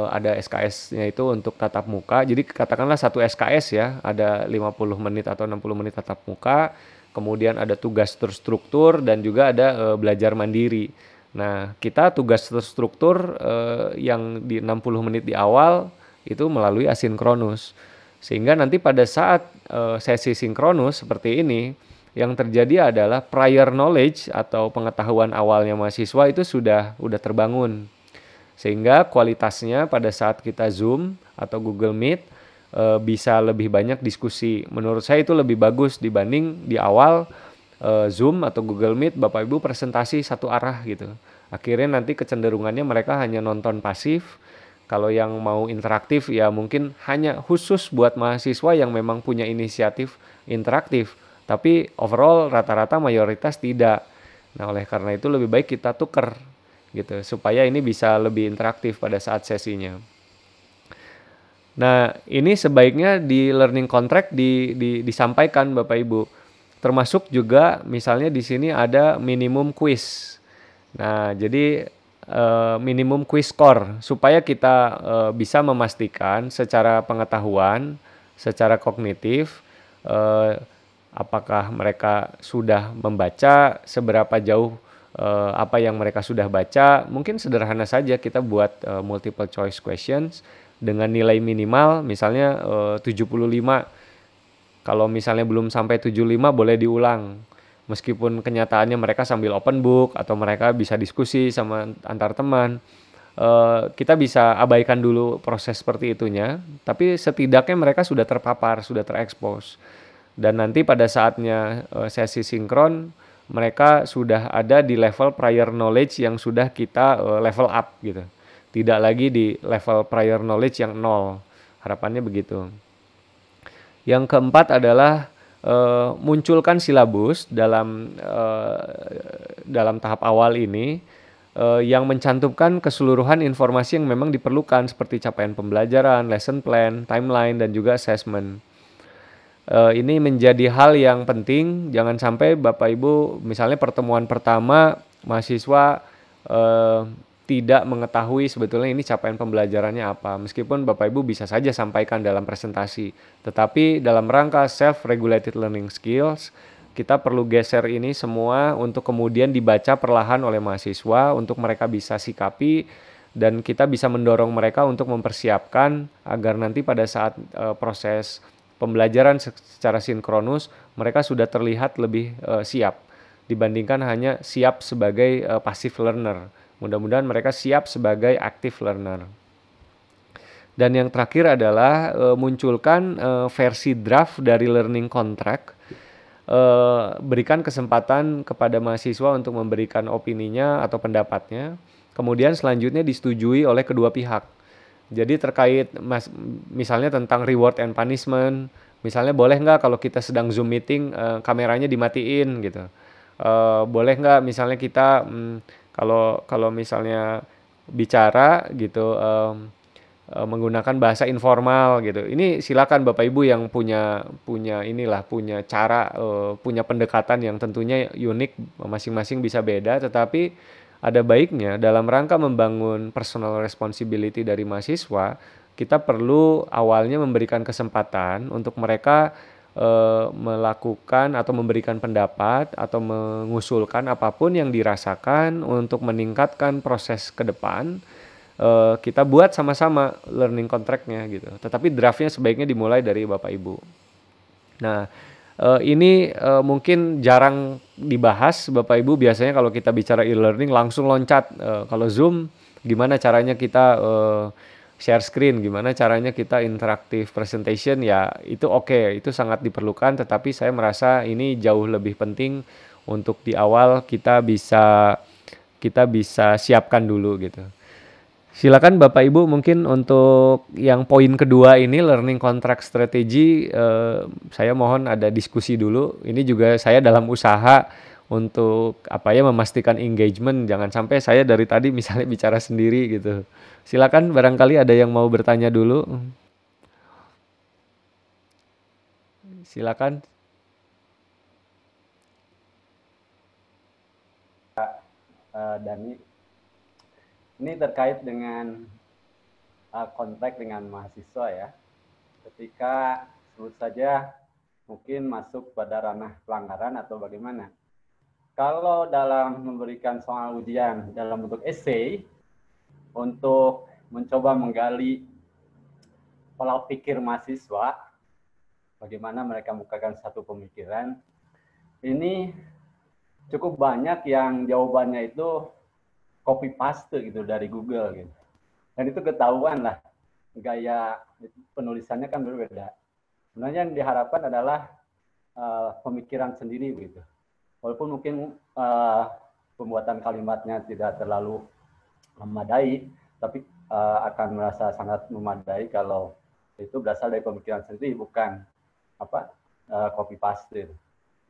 A: Ada SKS-nya itu untuk tatap muka, jadi katakanlah satu SKS ya, ada 50 menit atau 60 menit tatap muka, kemudian ada tugas terstruktur dan juga ada belajar mandiri. Nah, kita tugas terstruktur yang di 60 menit di awal itu melalui asinkronus. Sehingga nanti pada saat sesi sinkronus seperti ini, yang terjadi adalah prior knowledge atau pengetahuan awalnya mahasiswa itu sudah terbangun. Sehingga kualitasnya pada saat kita Zoom atau Google Meet bisa lebih banyak diskusi. Menurut saya itu lebih bagus dibanding di awal Zoom atau Google Meet Bapak Ibu presentasi satu arah gitu. Akhirnya nanti kecenderungannya mereka hanya nonton pasif. Kalau yang mau interaktif ya mungkin hanya khusus buat mahasiswa yang memang punya inisiatif interaktif. Tapi overall rata-rata mayoritas tidak. Nah, oleh karena itu lebih baik kita tuker gitu supaya ini bisa lebih interaktif pada saat sesinya. Nah, ini sebaiknya di learning contract disampaikan Bapak Ibu. Termasuk juga misalnya di sini ada minimum quiz. Nah, jadi minimum quiz score supaya kita bisa memastikan secara pengetahuan, secara kognitif apakah mereka sudah membaca, seberapa jauh apa yang mereka sudah baca. Mungkin sederhana saja kita buat multiple choice questions dengan nilai minimal misalnya 75. Kalau misalnya belum sampai 75 boleh diulang. Meskipun kenyataannya mereka sambil open book atau mereka bisa diskusi sama antar teman. Kita bisa abaikan dulu proses seperti itunya, tapi setidaknya mereka sudah terpapar, sudah terekspos. Dan nanti pada saatnya sesi sinkron mereka sudah ada di level prior knowledge yang sudah kita level up gitu. Tidak lagi di level prior knowledge yang 0. Harapannya begitu. Yang keempat adalah munculkan silabus dalam tahap awal ini yang mencantumkan keseluruhan informasi yang memang diperlukan seperti capaian pembelajaran, lesson plan, timeline, dan juga assessment. Ini menjadi hal yang penting, jangan sampai Bapak Ibu misalnya pertemuan pertama mahasiswa tidak mengetahui sebetulnya ini capaian pembelajarannya apa. Meskipun Bapak Ibu bisa saja sampaikan dalam presentasi, tetapi dalam rangka self-regulated learning skills, kita perlu geser ini semua untuk kemudian dibaca perlahan oleh mahasiswa untuk mereka bisa sikapi, dan kita bisa mendorong mereka untuk mempersiapkan agar nanti pada saat proses pembelajaran secara sinkronus, mereka sudah terlihat lebih siap dibandingkan hanya siap sebagai passive learner. Mudah-mudahan mereka siap sebagai active learner. Dan yang terakhir adalah munculkan versi draft dari learning contract. Berikan kesempatan kepada mahasiswa untuk memberikan opininya atau pendapatnya. Kemudian selanjutnya disetujui oleh kedua pihak. Jadi terkait misalnya tentang reward and punishment, misalnya boleh nggak kalau kita sedang Zoom meeting kameranya dimatiin gitu. Boleh nggak misalnya kita kalau misalnya bicara gitu menggunakan bahasa informal gitu. Ini silakan Bapak Ibu yang punya cara punya pendekatan yang tentunya unik, masing-masing bisa beda, tetapi ada baiknya dalam rangka membangun personal responsibility dari mahasiswa, kita perlu awalnya memberikan kesempatan untuk mereka melakukan atau memberikan pendapat atau mengusulkan apapun yang dirasakan untuk meningkatkan proses ke depan. Kita buat sama-sama learning contract-nya gitu. Tetapi draftnya sebaiknya dimulai dari Bapak Ibu. Nah, ini mungkin jarang dibahas Bapak Ibu. Biasanya kalau kita bicara e-learning langsung loncat. Kalau Zoom, gimana caranya kita share screen, gimana caranya kita interactive presentation, ya itu oke, itu sangat diperlukan. Tetapi saya merasa ini jauh lebih penting untuk di awal kita bisa siapkan dulu gitu. Silakan Bapak Ibu mungkin untuk yang poin kedua ini learning contract strategy, saya mohon ada diskusi dulu. Ini juga saya dalam usaha untuk memastikan engagement, jangan sampai saya dari tadi misalnya bicara sendiri gitu. Silakan barangkali ada yang mau bertanya dulu. Silakan.
G: Dani, ini terkait dengan kontak dengan mahasiswa ya. Ketika sebut saja mungkin masuk pada ranah pelanggaran atau bagaimana. Kalau dalam memberikan soal ujian dalam bentuk essay untuk mencoba menggali pola pikir mahasiswa, bagaimana mereka mengungkapkan satu pemikiran, ini cukup banyak yang jawabannya itu copy paste gitu dari Google gitu. Dan itu ketahuan lah, gaya penulisannya kan berbeda. Sebenarnya yang diharapkan adalah pemikiran sendiri gitu. Walaupun mungkin pembuatan kalimatnya tidak terlalu memadai, tapi akan merasa sangat memadai kalau itu berasal dari pemikiran sendiri, bukan copy paste.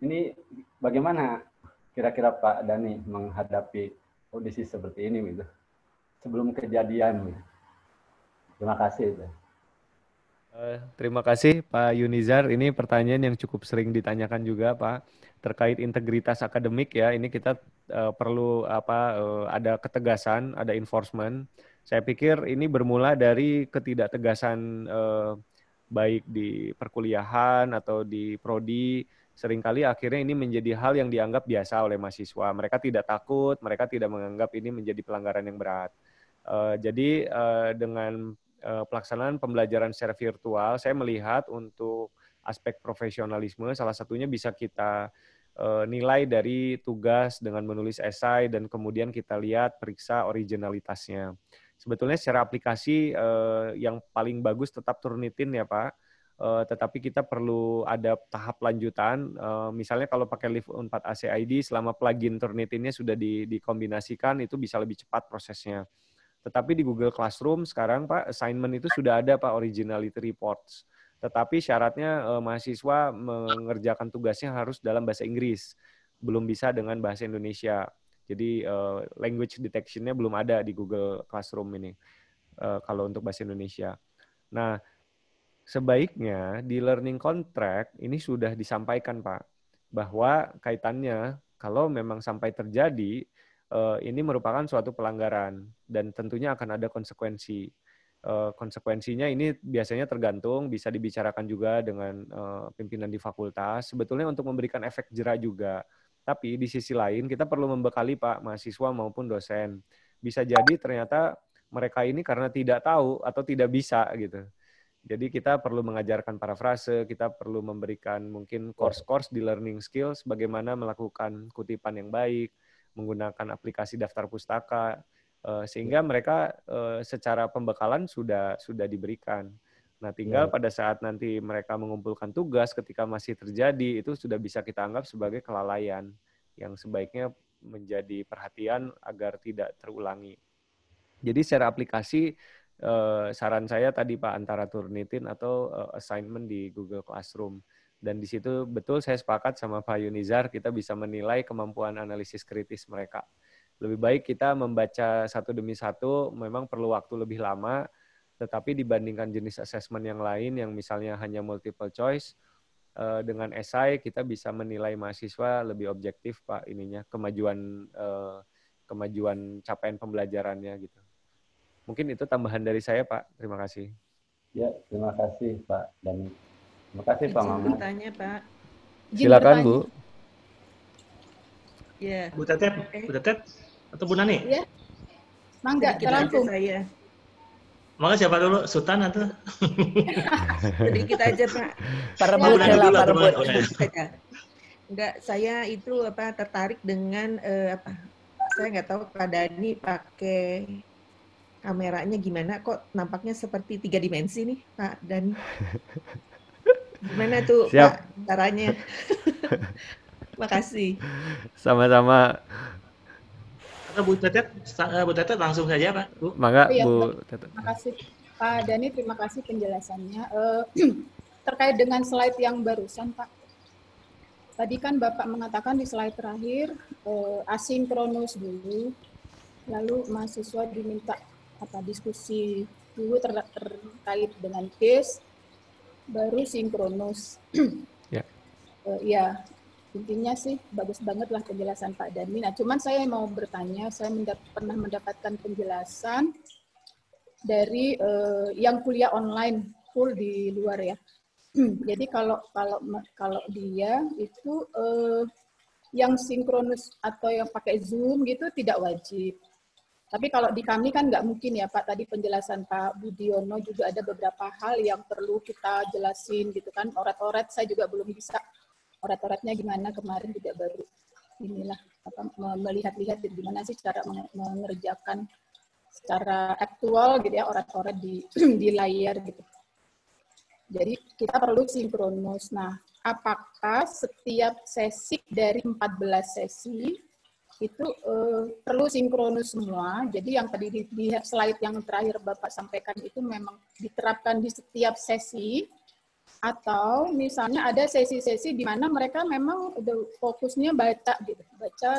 G: Ini bagaimana kira-kira Pak Dani menghadapi kondisi seperti ini gitu sebelum kejadian gitu. Terima kasih.
A: Terima kasih Pak Yunizar. Ini pertanyaan yang cukup sering ditanyakan juga Pak terkait integritas akademik ya. Ini kita perlu ada ketegasan, ada enforcement. Saya pikir ini bermula dari ketidaktegasan baik di perkuliahan atau di prodi. Seringkali akhirnya ini menjadi hal yang dianggap biasa oleh mahasiswa. Mereka tidak takut, mereka tidak menganggap ini menjadi pelanggaran yang berat. Jadi dengan pelaksanaan pembelajaran secara virtual, saya melihat untuk aspek profesionalisme, salah satunya bisa kita nilai dari tugas dengan menulis esai dan kemudian kita lihat periksa originalitasnya. Sebetulnya secara aplikasi yang paling bagus tetap Turnitin ya Pak. Tetapi kita perlu ada tahap lanjutan. Misalnya kalau pakai Live Unpad ACID, selama plugin Turnitinnya sudah dikombinasikan, itu bisa lebih cepat prosesnya. Tetapi di Google Classroom sekarang Pak, assignment itu sudah ada Pak, originality reports. Tetapi syaratnya mahasiswa mengerjakan tugasnya harus dalam bahasa Inggris, belum bisa dengan bahasa Indonesia. Jadi language detection-nya belum ada di Google Classroom ini, kalau untuk bahasa Indonesia. Nah, sebaiknya di learning contract ini sudah disampaikan Pak, bahwa kaitannya kalau memang sampai terjadi, ini merupakan suatu pelanggaran dan tentunya akan ada konsekuensi. Konsekuensinya ini biasanya tergantung, bisa dibicarakan juga dengan pimpinan di fakultas, sebetulnya untuk memberikan efek jera juga. Tapi di sisi lain kita perlu membekali Pak, mahasiswa maupun dosen. Bisa jadi ternyata mereka ini karena tidak tahu atau tidak bisa gitu. Jadi kita perlu mengajarkan parafrase, kita perlu memberikan mungkin course-course di learning skills, bagaimana melakukan kutipan yang baik, menggunakan aplikasi daftar pustaka, sehingga mereka secara pembekalan sudah diberikan. Nah, tinggal pada saat nanti mereka mengumpulkan tugas ketika masih terjadi, itu sudah bisa kita anggap sebagai kelalaian yang sebaiknya menjadi perhatian agar tidak terulangi. Jadi secara aplikasi, saran saya tadi Pak, antara Turnitin atau assignment di Google Classroom. Dan di situ betul saya sepakat sama Pak Yunizar, kita bisa menilai kemampuan analisis kritis mereka. Lebih baik kita membaca satu demi satu, memang perlu waktu lebih lama, tetapi dibandingkan jenis assessment yang lain yang misalnya hanya multiple choice, dengan esai kita bisa menilai mahasiswa lebih objektif Pak, ininya kemajuan capaian pembelajarannya gitu. Mungkin itu tambahan dari saya Pak. Terima kasih.
G: Ya, terima kasih Pak Dani. Terima kasih Pak Maman.
H: Bertanya Pak.
A: Silakan Bu.
H: Ya.
B: Bu Tetet, Bu Tetet atau Bu Nani?
H: Ya. Mangga, terlangsung saya.
B: Maka siapa dulu? Sultan atau?
H: Sedikit aja Pak.
D: Perebut lah, perebut.
H: Enggak, saya itu tertarik dengan saya nggak tahu Pak Dani pakai kameranya gimana, kok nampaknya seperti 3 dimensi nih Pak Dani. Gimana tuh
A: Siap.
H: Pak caranya? Makasih.
A: Sama-sama.
B: Atau Bu Tetet langsung saja Pak. Bu.
A: Mangga
I: Iya,
A: Bu Tetet.
I: Terima kasih Pak Dani, terima kasih penjelasannya. Terkait dengan slide yang barusan Pak, tadi kan Bapak mengatakan di slide terakhir asinkronus dulu, lalu mahasiswa diminta diskusi dulu terkait dengan case, baru sinkronus.
A: Ya.
I: Ya, intinya sih bagus banget lah penjelasan Pak Dani. Nah, cuman saya mau bertanya, saya pernah mendapatkan penjelasan dari yang kuliah online full di luar ya. Jadi kalau dia itu yang sinkronus atau yang pakai Zoom gitu tidak wajib. Tapi kalau di kami kan nggak mungkin ya Pak, tadi penjelasan Pak Budiono juga ada beberapa hal yang perlu kita jelasin gitu kan. Oret-oret saya juga belum bisa. Oret-oretnya gimana kemarin juga baru inilah melihat-lihat gimana sih cara mengerjakan secara aktual gitu ya, oret-oret di layar gitu. Jadi kita perlu sinkronus. Nah, apakah setiap sesi dari 14 sesi itu perlu sinkronus semua? Jadi yang tadi di slide yang terakhir Bapak sampaikan itu memang diterapkan di setiap sesi, atau misalnya ada sesi-sesi di mana mereka memang fokusnya baca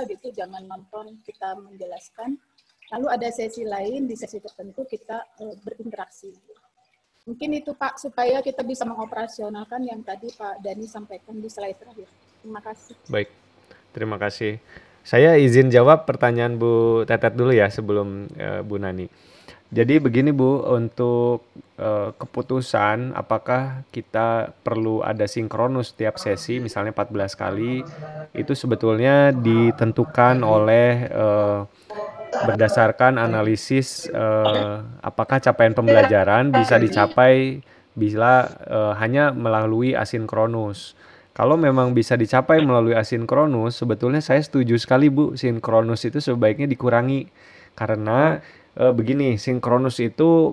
I: gitu, jangan nonton kita menjelaskan. Lalu ada sesi lain, di sesi tertentu kita berinteraksi. Mungkin itu Pak, supaya kita bisa mengoperasionalkan yang tadi Pak Dani sampaikan di slide terakhir. Terima kasih.
A: Baik, terima kasih. Saya izin jawab pertanyaan Bu Tetet dulu ya sebelum Bu Nani. Jadi begini Bu, untuk keputusan apakah kita perlu ada sinkronus setiap sesi, misalnya 14 kali, itu sebetulnya ditentukan oleh berdasarkan analisis apakah capaian pembelajaran bisa dicapai bila hanya melalui asinkronus. Kalau memang bisa dicapai melalui asinkronus, sebetulnya saya setuju sekali Bu, sinkronus itu sebaiknya dikurangi. Karena begini, sinkronus itu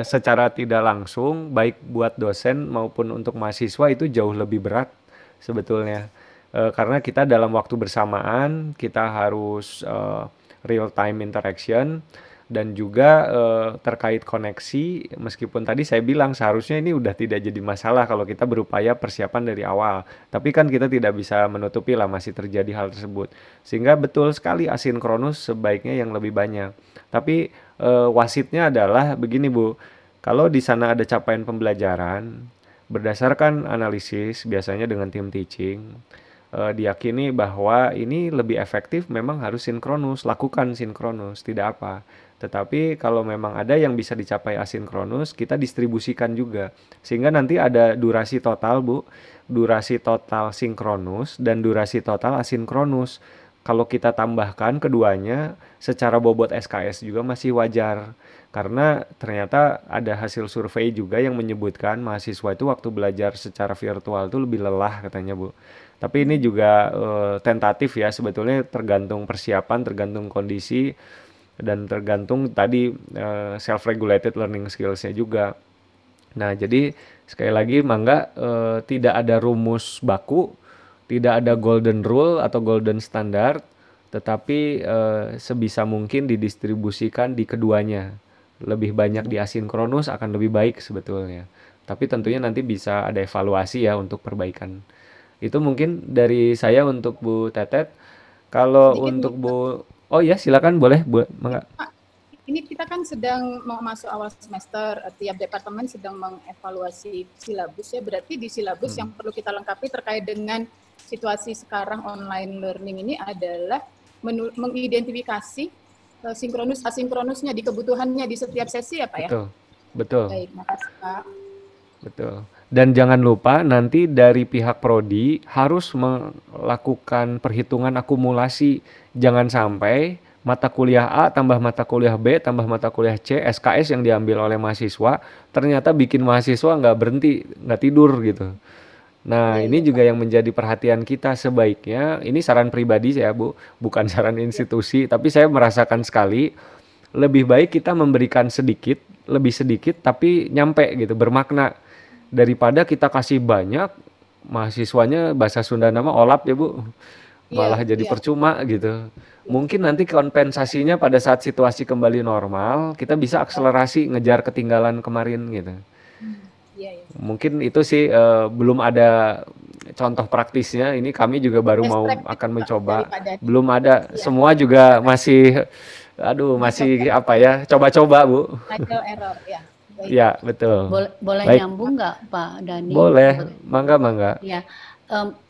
A: secara tidak langsung, baik buat dosen maupun untuk mahasiswa itu jauh lebih berat sebetulnya. Karena kita dalam waktu bersamaan, kita harus real time interaction, dan juga terkait koneksi, meskipun tadi saya bilang seharusnya ini udah tidak jadi masalah kalau kita berupaya persiapan dari awal, tapi kan kita tidak bisa menutupi lah masih terjadi hal tersebut, sehingga betul sekali asinkronus sebaiknya yang lebih banyak. Tapi wasitnya adalah begini Bu, kalau di sana ada capaian pembelajaran berdasarkan analisis biasanya dengan tim teaching, diyakini bahwa ini lebih efektif memang harus sinkronus, lakukan sinkronus, tidak apa. Tetapi kalau memang ada yang bisa dicapai asinkronus, kita distribusikan juga. Sehingga nanti ada durasi total Bu, durasi total sinkronus dan durasi total asinkronus. kalau kita tambahkan keduanya secara bobot SKS juga masih wajar. Karena ternyata ada hasil survei juga yang menyebutkan mahasiswa itu waktu belajar secara virtual itu lebih lelah katanya Bu. Tapi ini juga tentatif ya, sebetulnya tergantung persiapan, tergantung kondisi, dan tergantung tadi self-regulated learning skills-nya juga. Nah, jadi sekali lagi mangga tidak ada rumus baku, tidak ada golden rule atau golden standard, tetapi sebisa mungkin didistribusikan di keduanya. Lebih banyak di asinkronus akan lebih baik sebetulnya. Tapi tentunya nanti bisa ada evaluasi ya untuk perbaikan. Itu mungkin dari saya untuk Bu Tetet. Kalau
I: Sedikit
A: untuk
I: nih,
A: Bu, oh ya silakan boleh Bu, mangga.
I: Pak. Ini kita kan sedang mau masuk awal semester, tiap departemen sedang mengevaluasi silabus ya. Berarti di silabus yang perlu kita lengkapi terkait dengan situasi sekarang online learning ini adalah mengidentifikasi sinkronus asinkronusnya di kebutuhannya di setiap sesi ya Pak ya?
A: Betul, betul.
I: Baik, makasih Pak.
A: Betul. Dan jangan lupa nanti dari pihak prodi harus melakukan perhitungan akumulasi. Jangan sampai mata kuliah A tambah mata kuliah B tambah mata kuliah C, SKS yang diambil oleh mahasiswa ternyata bikin mahasiswa nggak berhenti, nggak tidur gitu. Nah, ini juga yang menjadi perhatian kita sebaiknya, ini saran pribadi saya Bu, bukan saran institusi, tapi saya merasakan sekali, lebih baik kita memberikan sedikit, lebih sedikit, tapi nyampe gitu, bermakna. Daripada kita kasih banyak, mahasiswanya bahasa Sunda nama olap ya Bu, malah jadi percuma gitu. Mungkin nanti kompensasinya pada saat situasi kembali normal, kita bisa akselerasi ngejar ketinggalan kemarin gitu. Mungkin itu sih belum ada contoh praktisnya. Ini kami juga baru mau akan mencoba. Belum ada. Semua juga masih, aduh masih apa ya? Coba-coba Bu.
I: Trial error ya. Baik.
A: Ya betul.
D: Boleh
A: Baik.
D: nyambung nggak Pak Dani?
A: Boleh. Mangga.
D: Ya.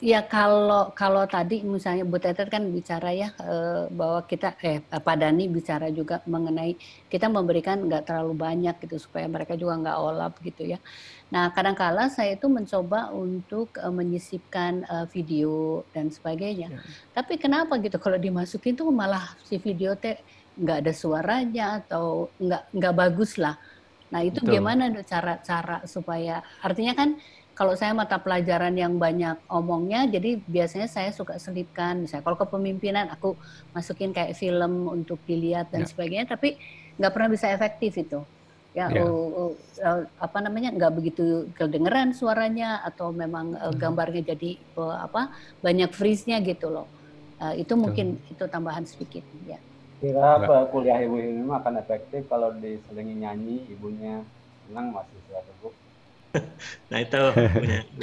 D: Ya kalau tadi misalnya Bu Tetet kan bicara ya bahwa kita Pak Dani bicara juga mengenai kita memberikan nggak terlalu banyak gitu supaya mereka juga nggak olap gitu ya. Nah kadang-kala saya itu mencoba untuk menyisipkan video dan sebagainya. Tapi kenapa gitu kalau dimasukin tuh malah si video teh nggak ada suaranya atau nggak bagus lah. Nah itu gimana tuh cara supaya artinya kan kalau saya mata pelajaran yang banyak omongnya, jadi biasanya saya suka selipkan, misalnya kalau kepemimpinan aku masukin kayak film untuk dilihat dan sebagainya, tapi nggak pernah bisa efektif itu, ya apa namanya nggak begitu kedengeran suaranya atau memang gambarnya jadi banyak freeze-nya gitu loh, itu mungkin itu tambahan sedikit, ya.
G: Kira kuliah ibu ini akan efektif kalau diselingi nyanyi ibunya senang mahasiswa Bu.
B: Nah itu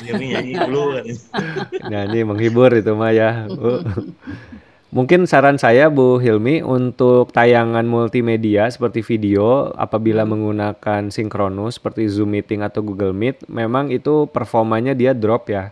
B: nyanyi dulu.
A: Nyanyi menghibur itu mah ya Bu. Mungkin saran saya Bu Hilmi untuk tayangan multimedia seperti video apabila menggunakan sinkronus seperti Zoom Meeting atau Google Meet, memang itu performanya dia drop ya.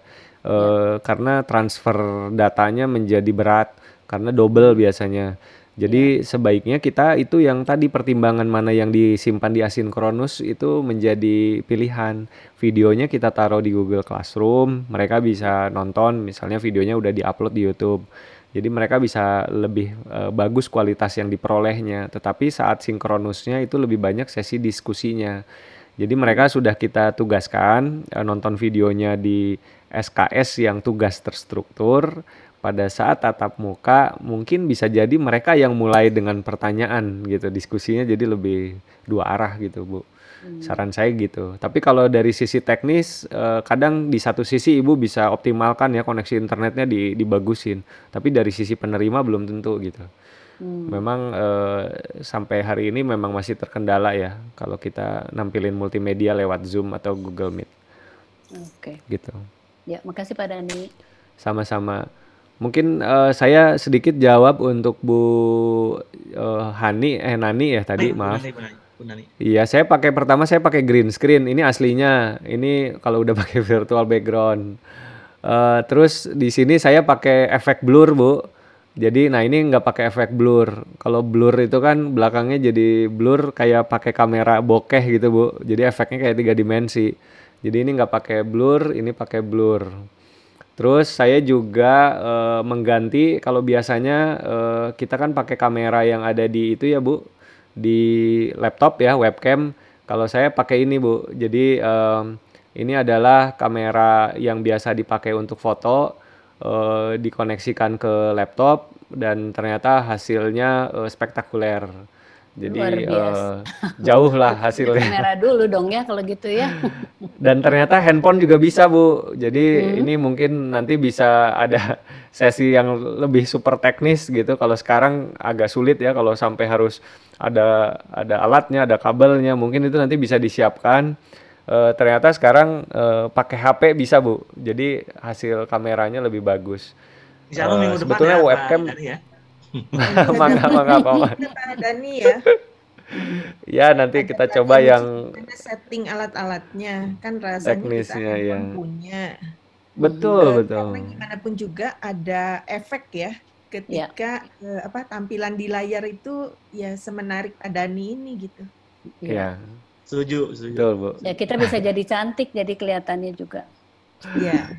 A: Karena transfer datanya menjadi berat karena double biasanya. Jadi sebaiknya kita itu yang tadi pertimbangan mana yang disimpan di asinkronus itu menjadi pilihan. Videonya kita taruh di Google Classroom, mereka bisa nonton, misalnya videonya udah diupload di YouTube. Jadi mereka bisa lebih bagus kualitas yang diperolehnya. Tetapi saat sinkronusnya itu lebih banyak sesi diskusinya. Jadi mereka sudah kita tugaskan nonton videonya di SKS yang tugas terstruktur. Pada saat tatap muka mungkin bisa jadi mereka yang mulai dengan pertanyaan gitu, diskusinya jadi lebih dua arah gitu Bu. Saran saya gitu. Tapi kalau dari sisi teknis kadang di satu sisi Ibu bisa optimalkan ya koneksi internetnya dibagusin. Tapi dari sisi penerima belum tentu gitu. Memang sampai hari ini memang masih terkendala ya kalau kita nampilin multimedia lewat Zoom atau Google Meet.
D: Oke.
A: Gitu.
D: Ya, makasih Pak Dani.
A: Sama-sama. Mungkin saya sedikit jawab untuk Bu Nani ya tadi, maaf.
B: Bu Nani.
A: Iya, pertama saya pakai green screen. Ini aslinya. Ini kalau udah pakai virtual background. Terus di sini saya pakai efek blur Bu. Jadi, nah ini nggak pakai efek blur. Kalau blur itu kan belakangnya jadi blur kayak pakai kamera bokeh gitu Bu. Jadi efeknya kayak 3 dimensi. Jadi ini nggak pakai blur, ini pakai blur. Terus saya juga mengganti kalau biasanya kita kan pakai kamera yang ada di itu ya Bu, di laptop ya, webcam. Kalau saya pakai ini Bu, jadi ini adalah kamera yang biasa dipakai untuk foto, dikoneksikan ke laptop dan ternyata hasilnya spektakuler. Jadi
D: Luar biasa.
A: jauh lah hasilnya.
D: Kamera dulu dong ya kalau gitu ya.
A: Dan ternyata handphone juga bisa Bu. Jadi ini mungkin nanti bisa ada sesi yang lebih super teknis gitu. Kalau sekarang agak sulit ya kalau sampai harus ada alatnya, ada kabelnya. Mungkin itu nanti bisa disiapkan. Ternyata sekarang pakai HP bisa Bu. Jadi hasil kameranya lebih bagus.
B: Insya Allah minggu depan
A: Sebetulnya
B: ya,
A: webcam
B: Pak Dani ya.
A: mangga Pak.
H: Pak Dani ya.
A: Ya nanti kita coba yang
H: Ada setting alat-alatnya kan rasanya
A: teknisnya
H: kita
A: ya.
H: punya.
A: Betul.
H: Karena gimana pun juga ada efek ya ketika tampilan di layar itu ya semenarik Pak Dani ini gitu.
A: Iya.
B: Setuju.
A: Betul Bu.
D: Ya kita bisa jadi cantik jadi kelihatannya juga.
H: Iya.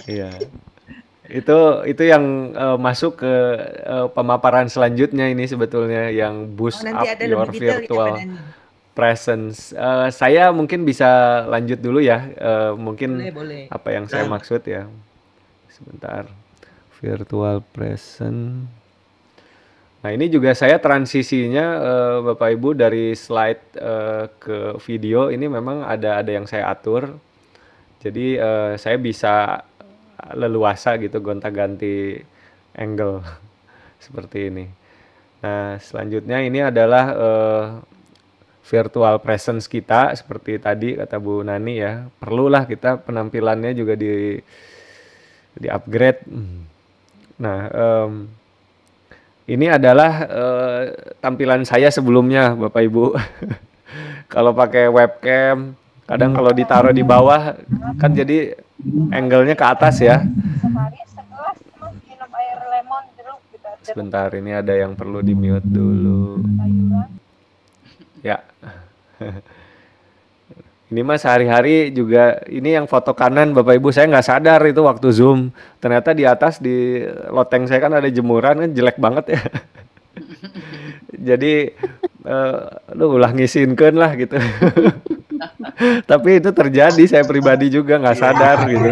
A: Iya. Itu yang masuk ke pemaparan selanjutnya ini sebetulnya yang boost
H: nanti
A: up
H: ada
A: your
H: lebih detail ya,
A: virtual
H: Pak Dani.
A: presence. Saya mungkin bisa lanjut dulu ya. Mungkin
H: Boleh.
A: apa yang saya maksud ya. Sebentar. Virtual presence. Nah, ini juga saya transisinya Bapak Ibu dari slide ke video ini memang ada yang saya atur. Jadi saya bisa leluasa gitu gonta-ganti angle seperti ini. Nah, selanjutnya ini adalah virtual presence kita seperti tadi kata Bu Nani ya. Perlulah kita penampilannya juga di upgrade. Nah, ini adalah tampilan saya sebelumnya Bapak Ibu. Kalau pakai webcam, kadang kalau ditaruh di bawah kan jadi angle-nya ke atas ya. Sebentar, ini ada yang perlu di-mute dulu. Ya. Ini mah sehari-hari juga, ini yang foto kanan Bapak Ibu, saya nggak sadar itu waktu zoom. Ternyata di atas di loteng saya kan ada jemuran, kan jelek banget ya. Jadi, lu ulah ngisinkeun lah gitu. Tapi itu terjadi, saya pribadi juga nggak sadar gitu.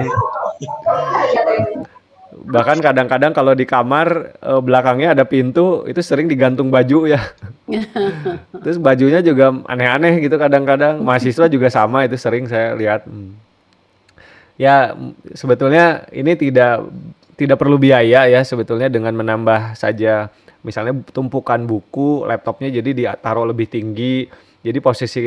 A: Bahkan kadang-kadang kalau di kamar belakangnya ada pintu, itu sering digantung baju ya. Terus bajunya juga aneh-aneh gitu kadang-kadang. Mahasiswa juga sama, itu sering saya lihat. Ya sebetulnya ini tidak perlu biaya ya sebetulnya dengan menambah saja misalnya tumpukan buku, laptopnya jadi ditaruh lebih tinggi. Jadi posisi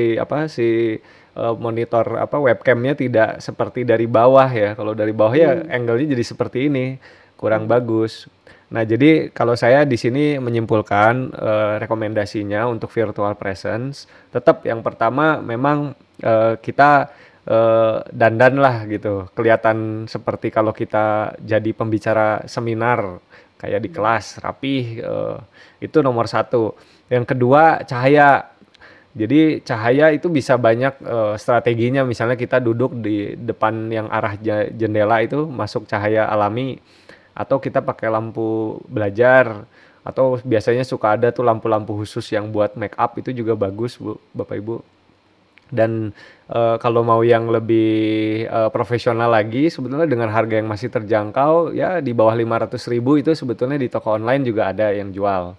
A: monitor webcamnya tidak seperti dari bawah ya. Kalau dari bawah ya angle-nya jadi seperti ini, kurang bagus. Nah, jadi kalau saya di sini menyimpulkan rekomendasinya untuk virtual presence, tetap yang pertama memang kita dandan lah gitu. Kelihatan seperti kalau kita jadi pembicara seminar kayak di kelas rapih, itu nomor satu. Yang kedua cahaya. Jadi cahaya itu bisa banyak strateginya, misalnya kita duduk di depan yang arah jendela itu masuk cahaya alami, atau kita pakai lampu belajar, atau biasanya suka ada tuh lampu-lampu khusus yang buat make up, itu juga bagus Bu, Bapak Ibu. Dan kalau mau yang lebih profesional lagi, sebetulnya dengan harga yang masih terjangkau ya di bawah 500.000 itu sebetulnya di toko online juga ada yang jual.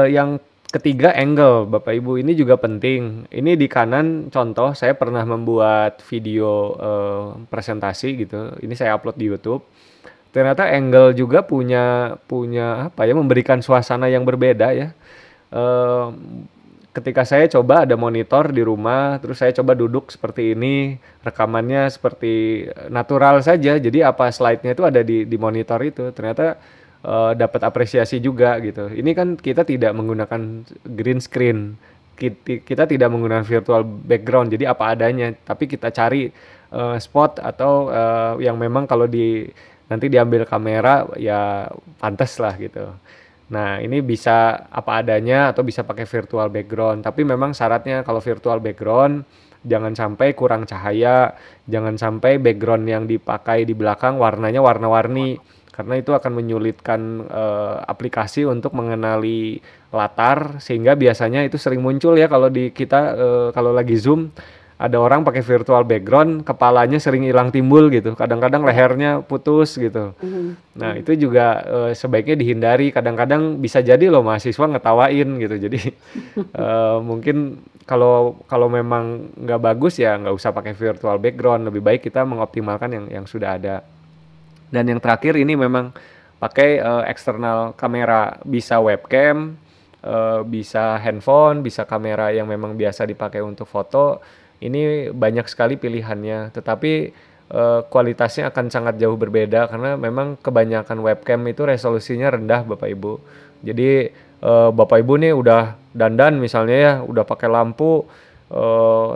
A: Yang ketiga angle Bapak Ibu, ini juga penting. Ini di kanan contoh saya pernah membuat video presentasi gitu. Ini saya upload di YouTube. Ternyata angle juga punya memberikan suasana yang berbeda ya. Ketika saya coba ada monitor di rumah, terus saya coba duduk seperti ini, rekamannya seperti natural saja. Jadi apa slide-nya itu ada di monitor itu. Ternyata dapat apresiasi juga gitu. Ini kan kita tidak menggunakan green screen, kita tidak menggunakan virtual background, jadi apa adanya. Tapi kita cari spot atau yang memang kalau nanti diambil kamera ya pantas lah gitu. Nah ini bisa apa adanya atau bisa pakai virtual background. Tapi memang syaratnya kalau virtual background jangan sampai kurang cahaya, jangan sampai background yang dipakai di belakang warnanya warna-warni, karena itu akan menyulitkan aplikasi untuk mengenali latar, sehingga biasanya itu sering muncul ya kalau di kita kalau lagi Zoom ada orang pakai virtual background, kepalanya sering hilang timbul gitu, kadang-kadang lehernya putus gitu. Nah itu juga sebaiknya dihindari. Kadang-kadang bisa jadi loh mahasiswa ngetawain gitu. Jadi mungkin kalau memang nggak bagus ya nggak usah pakai virtual background. Lebih baik kita mengoptimalkan yang sudah ada. Dan yang terakhir ini memang pakai eksternal kamera, bisa webcam, bisa handphone, bisa kamera yang memang biasa dipakai untuk foto. Ini banyak sekali pilihannya, tetapi kualitasnya akan sangat jauh berbeda karena memang kebanyakan webcam itu resolusinya rendah Bapak Ibu. Jadi Bapak Ibu nih udah dandan misalnya ya, udah pakai lampu,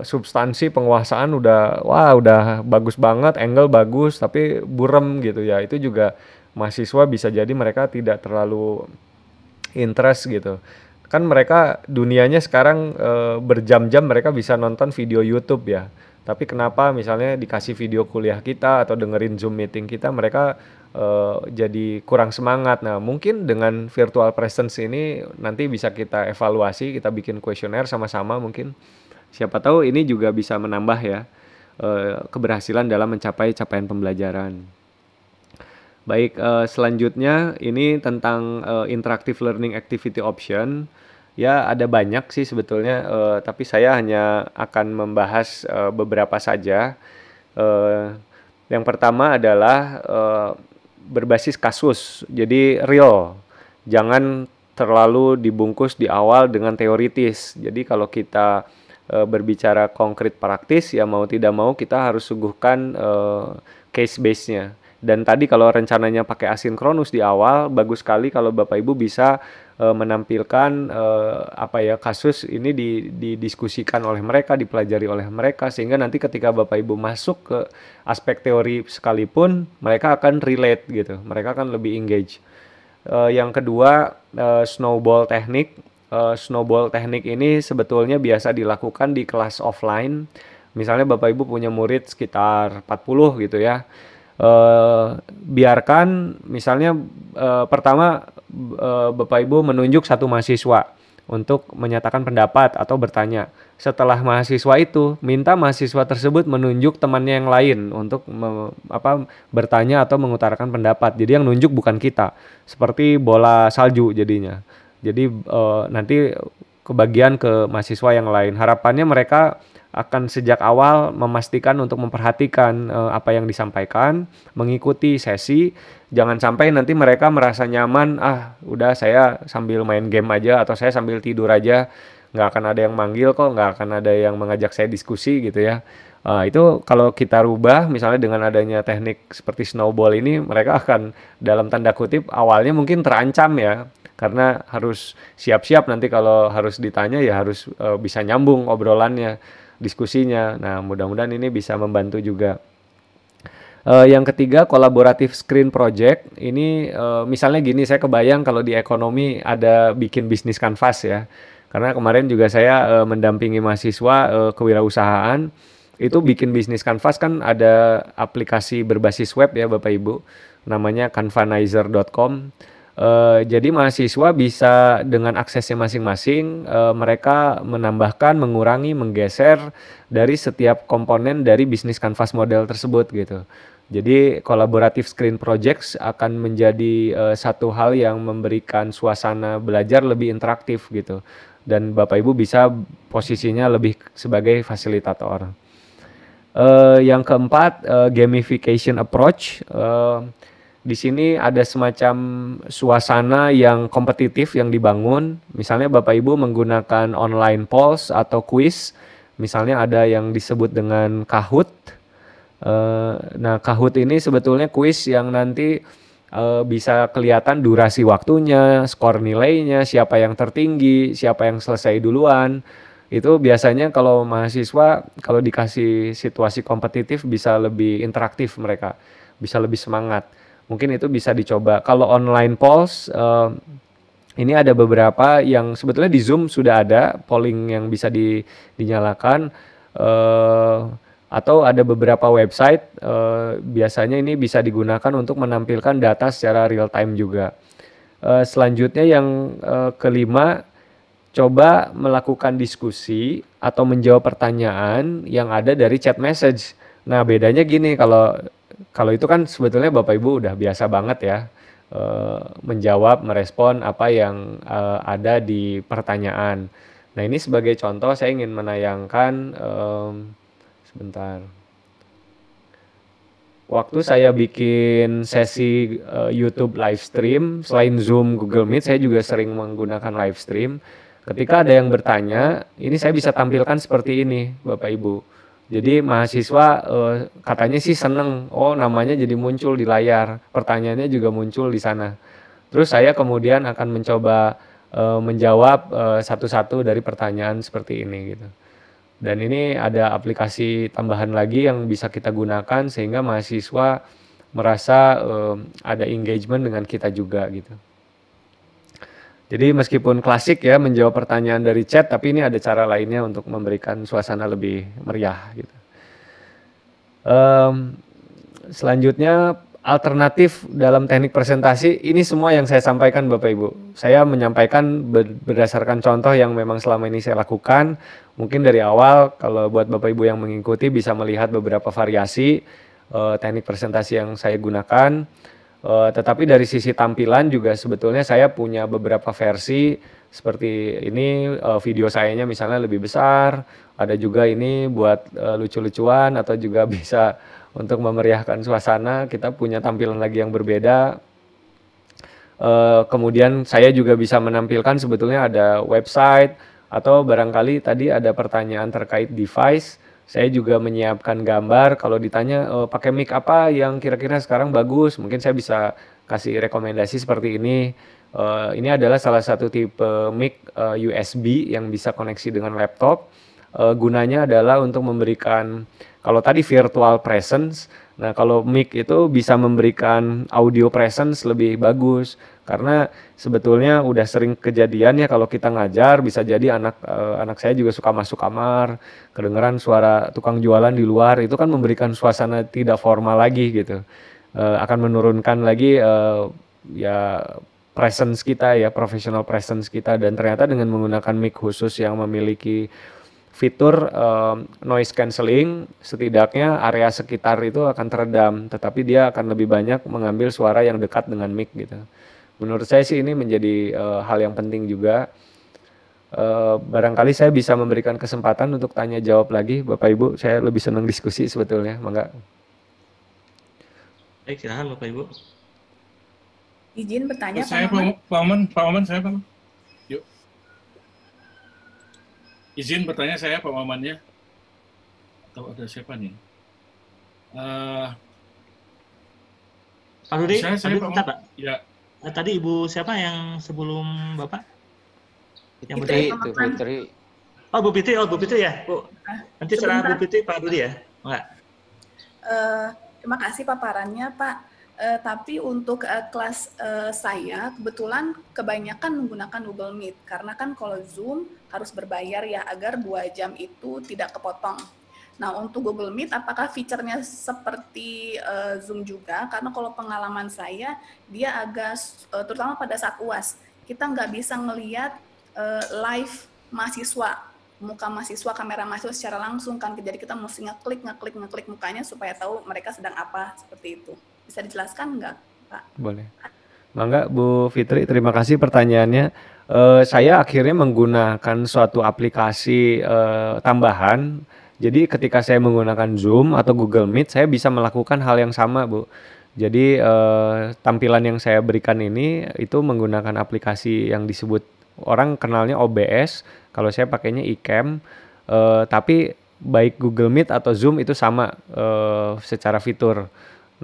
A: substansi penguasaan udah bagus banget, angle bagus, tapi burem gitu ya. Itu juga mahasiswa bisa jadi mereka tidak terlalu interest gitu. Kan mereka dunianya sekarang berjam-jam mereka bisa nonton video YouTube ya. Tapi kenapa misalnya dikasih video kuliah kita atau dengerin Zoom meeting kita mereka jadi kurang semangat. Nah mungkin dengan virtual presence ini nanti bisa kita evaluasi, kita bikin kuesioner sama-sama mungkin. Siapa tahu ini juga bisa menambah ya keberhasilan dalam mencapai capaian pembelajaran. Baik, selanjutnya ini tentang interactive learning activity option. Ya ada banyak sih sebetulnya, tapi saya hanya akan membahas beberapa saja. Yang pertama adalah berbasis kasus, jadi real. Jangan terlalu dibungkus di awal dengan teoritis. Jadi kalau kita berbicara konkret praktis, ya mau tidak mau kita harus suguhkan case base-nya. Dan tadi kalau rencananya pakai asinkronus di awal, bagus sekali kalau Bapak Ibu bisa menampilkan kasus ini didiskusikan oleh mereka, dipelajari oleh mereka, sehingga nanti ketika Bapak Ibu masuk ke aspek teori sekalipun, mereka akan relate gitu, mereka akan lebih engage. Yang kedua, snowball teknik. Snowball teknik ini sebetulnya biasa dilakukan di kelas offline. Misalnya Bapak Ibu punya murid sekitar 40 gitu ya. Biarkan misalnya pertama Bapak Ibu menunjuk satu mahasiswa untuk menyatakan pendapat atau bertanya. Setelah mahasiswa itu, minta mahasiswa tersebut menunjuk temannya yang lain untuk bertanya atau mengutarakan pendapat. Jadi yang nunjuk bukan kita, seperti bola salju jadinya. Jadi nanti kebagian ke mahasiswa yang lain. Harapannya mereka akan sejak awal memastikan untuk memperhatikan apa yang disampaikan, mengikuti sesi. Jangan sampai nanti mereka merasa nyaman, udah saya sambil main game aja atau saya sambil tidur aja, nggak akan ada yang manggil kok, nggak akan ada yang mengajak saya diskusi gitu ya. Itu kalau kita rubah misalnya dengan adanya teknik seperti snowball ini, mereka akan dalam tanda kutip awalnya mungkin terancam ya, karena harus siap-siap nanti kalau harus ditanya ya harus bisa nyambung obrolannya, diskusinya. Nah mudah-mudahan ini bisa membantu juga. Yang ketiga, kolaboratif screen project. Ini misalnya gini, saya kebayang kalau di ekonomi ada bikin bisnis kanvas ya. Karena kemarin juga saya mendampingi mahasiswa kewirausahaan. Itu bikin bisnis kanvas kan ada aplikasi berbasis web ya Bapak Ibu. Namanya canvanizer.com. Jadi mahasiswa bisa dengan aksesnya masing-masing, mereka menambahkan, mengurangi, menggeser dari setiap komponen dari bisnis kanvas model tersebut gitu. Jadi kolaboratif screen projects akan menjadi satu hal yang memberikan suasana belajar lebih interaktif gitu. Dan Bapak Ibu bisa posisinya lebih sebagai fasilitator. Yang keempat, gamification approach. Di sini ada semacam suasana yang kompetitif yang dibangun. Misalnya Bapak Ibu menggunakan online polls atau quiz. Misalnya ada yang disebut dengan Kahoot. Nah Kahoot ini sebetulnya quiz yang nanti bisa kelihatan durasi waktunya, skor nilainya, siapa yang tertinggi, siapa yang selesai duluan. Itu biasanya kalau mahasiswa kalau dikasih situasi kompetitif bisa lebih interaktif mereka, bisa lebih semangat. Mungkin itu bisa dicoba. Kalau online polls, ini ada beberapa yang sebetulnya di Zoom sudah ada polling yang bisa dinyalakan. Atau ada beberapa website biasanya ini bisa digunakan untuk menampilkan data secara real time juga. Selanjutnya yang kelima, coba melakukan diskusi atau menjawab pertanyaan yang ada dari chat message. Nah, bedanya gini, kalau itu kan sebetulnya Bapak Ibu udah biasa banget ya menjawab, merespon apa yang ada di pertanyaan. Nah, ini sebagai contoh saya ingin menayangkan sebentar. Waktu saya bikin sesi YouTube live stream, selain Zoom, Google Meet, saya juga sering menggunakan live stream. Ketika ada yang bertanya, ini saya bisa tampilkan seperti ini, Bapak Ibu. Jadi mahasiswa katanya sih seneng, oh namanya jadi muncul di layar, pertanyaannya juga muncul di sana. Terus saya kemudian akan mencoba menjawab satu-satu dari pertanyaan seperti ini gitu. Dan ini ada aplikasi tambahan lagi yang bisa kita gunakan sehingga mahasiswa merasa ada engagement dengan kita juga gitu. Jadi meskipun klasik ya menjawab pertanyaan dari chat, tapi ini ada cara lainnya untuk memberikan suasana lebih meriah gitu. Selanjutnya alternatif dalam teknik presentasi, ini semua yang saya sampaikan Bapak Ibu. Saya menyampaikan berdasarkan contoh yang memang selama ini saya lakukan. Mungkin dari awal kalau buat Bapak Ibu yang mengikuti bisa melihat beberapa variasi teknik presentasi yang saya gunakan. Tetapi dari sisi tampilan juga sebetulnya saya punya beberapa versi seperti ini, video sayanya misalnya lebih besar, ada juga ini buat lucu-lucuan atau juga bisa untuk memeriahkan suasana, kita punya tampilan lagi yang berbeda. Kemudian saya juga bisa menampilkan sebetulnya ada website atau barangkali tadi ada pertanyaan terkait device. Saya juga menyiapkan gambar, kalau ditanya pakai mic apa yang kira-kira sekarang bagus, mungkin saya bisa kasih rekomendasi seperti ini. Ini adalah salah satu tipe mic USB yang bisa koneksi dengan laptop. Gunanya adalah untuk memberikan, kalau tadi virtual presence, nah kalau mic itu bisa memberikan audio presence lebih bagus. Karena sebetulnya udah sering kejadian ya kalau kita ngajar bisa jadi anak saya juga suka masuk kamar, kedengeran suara tukang jualan di luar, itu kan memberikan suasana tidak formal lagi gitu. Akan menurunkan lagi ya presence kita ya, professional presence kita, dan ternyata dengan menggunakan mic khusus yang memiliki fitur noise cancelling, setidaknya area sekitar itu akan teredam, tetapi dia akan lebih banyak mengambil suara yang dekat dengan mic gitu. Menurut saya sih ini menjadi hal yang penting juga. Barangkali saya bisa memberikan kesempatan untuk tanya jawab lagi, Bapak Ibu. Saya lebih senang diskusi sebetulnya, mangga.
B: Baik, silakan Bapak Ibu.
I: Izin bertanya,
J: Pak Maman, saya Pak. Yuk. Izin bertanya saya Pak Mamannya. Atau ada siapa nih?
B: Pak Rudi,
J: saya
B: Pak.
J: Ya.
B: Tadi Ibu siapa yang sebelum Bapak? Yang
K: Fitri.
B: Oh, Bu Fitri ya, Bu. Nanti setelah Bu Fitri, Pak Rudi ya? Enggak.
I: Terima kasih paparannya, Pak. Tapi untuk kelas saya, kebetulan kebanyakan menggunakan Google Meet. Karena kan kalau Zoom harus berbayar ya, agar 2 jam itu tidak kepotong. Nah, untuk Google Meet, apakah fiturnya seperti Zoom juga? Karena kalau pengalaman saya, dia agak, terutama pada saat UAS, kita nggak bisa ngelihat live mahasiswa, muka mahasiswa, kamera mahasiswa secara langsung kan. Jadi kita mesti ngeklik mukanya supaya tahu mereka sedang apa, seperti itu. Bisa dijelaskan nggak, Pak?
A: Boleh. Mangga, Bu Fitri, terima kasih pertanyaannya. Saya akhirnya menggunakan suatu aplikasi tambahan. Jadi ketika saya menggunakan Zoom atau Google Meet, saya bisa melakukan hal yang sama, Bu. Jadi tampilan yang saya berikan ini itu menggunakan aplikasi yang disebut, orang kenalnya OBS, kalau saya pakainya iCam, tapi baik Google Meet atau Zoom itu sama secara fitur.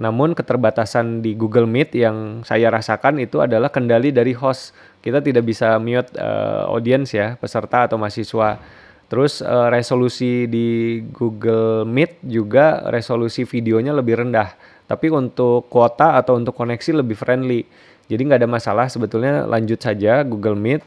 A: Namun keterbatasan di Google Meet yang saya rasakan itu adalah kendali dari host. Kita tidak bisa mute audience ya, peserta atau mahasiswa. Terus resolusi di Google Meet juga resolusi videonya lebih rendah. Tapi untuk kuota atau untuk koneksi lebih friendly. Jadi nggak ada masalah sebetulnya, lanjut saja Google Meet.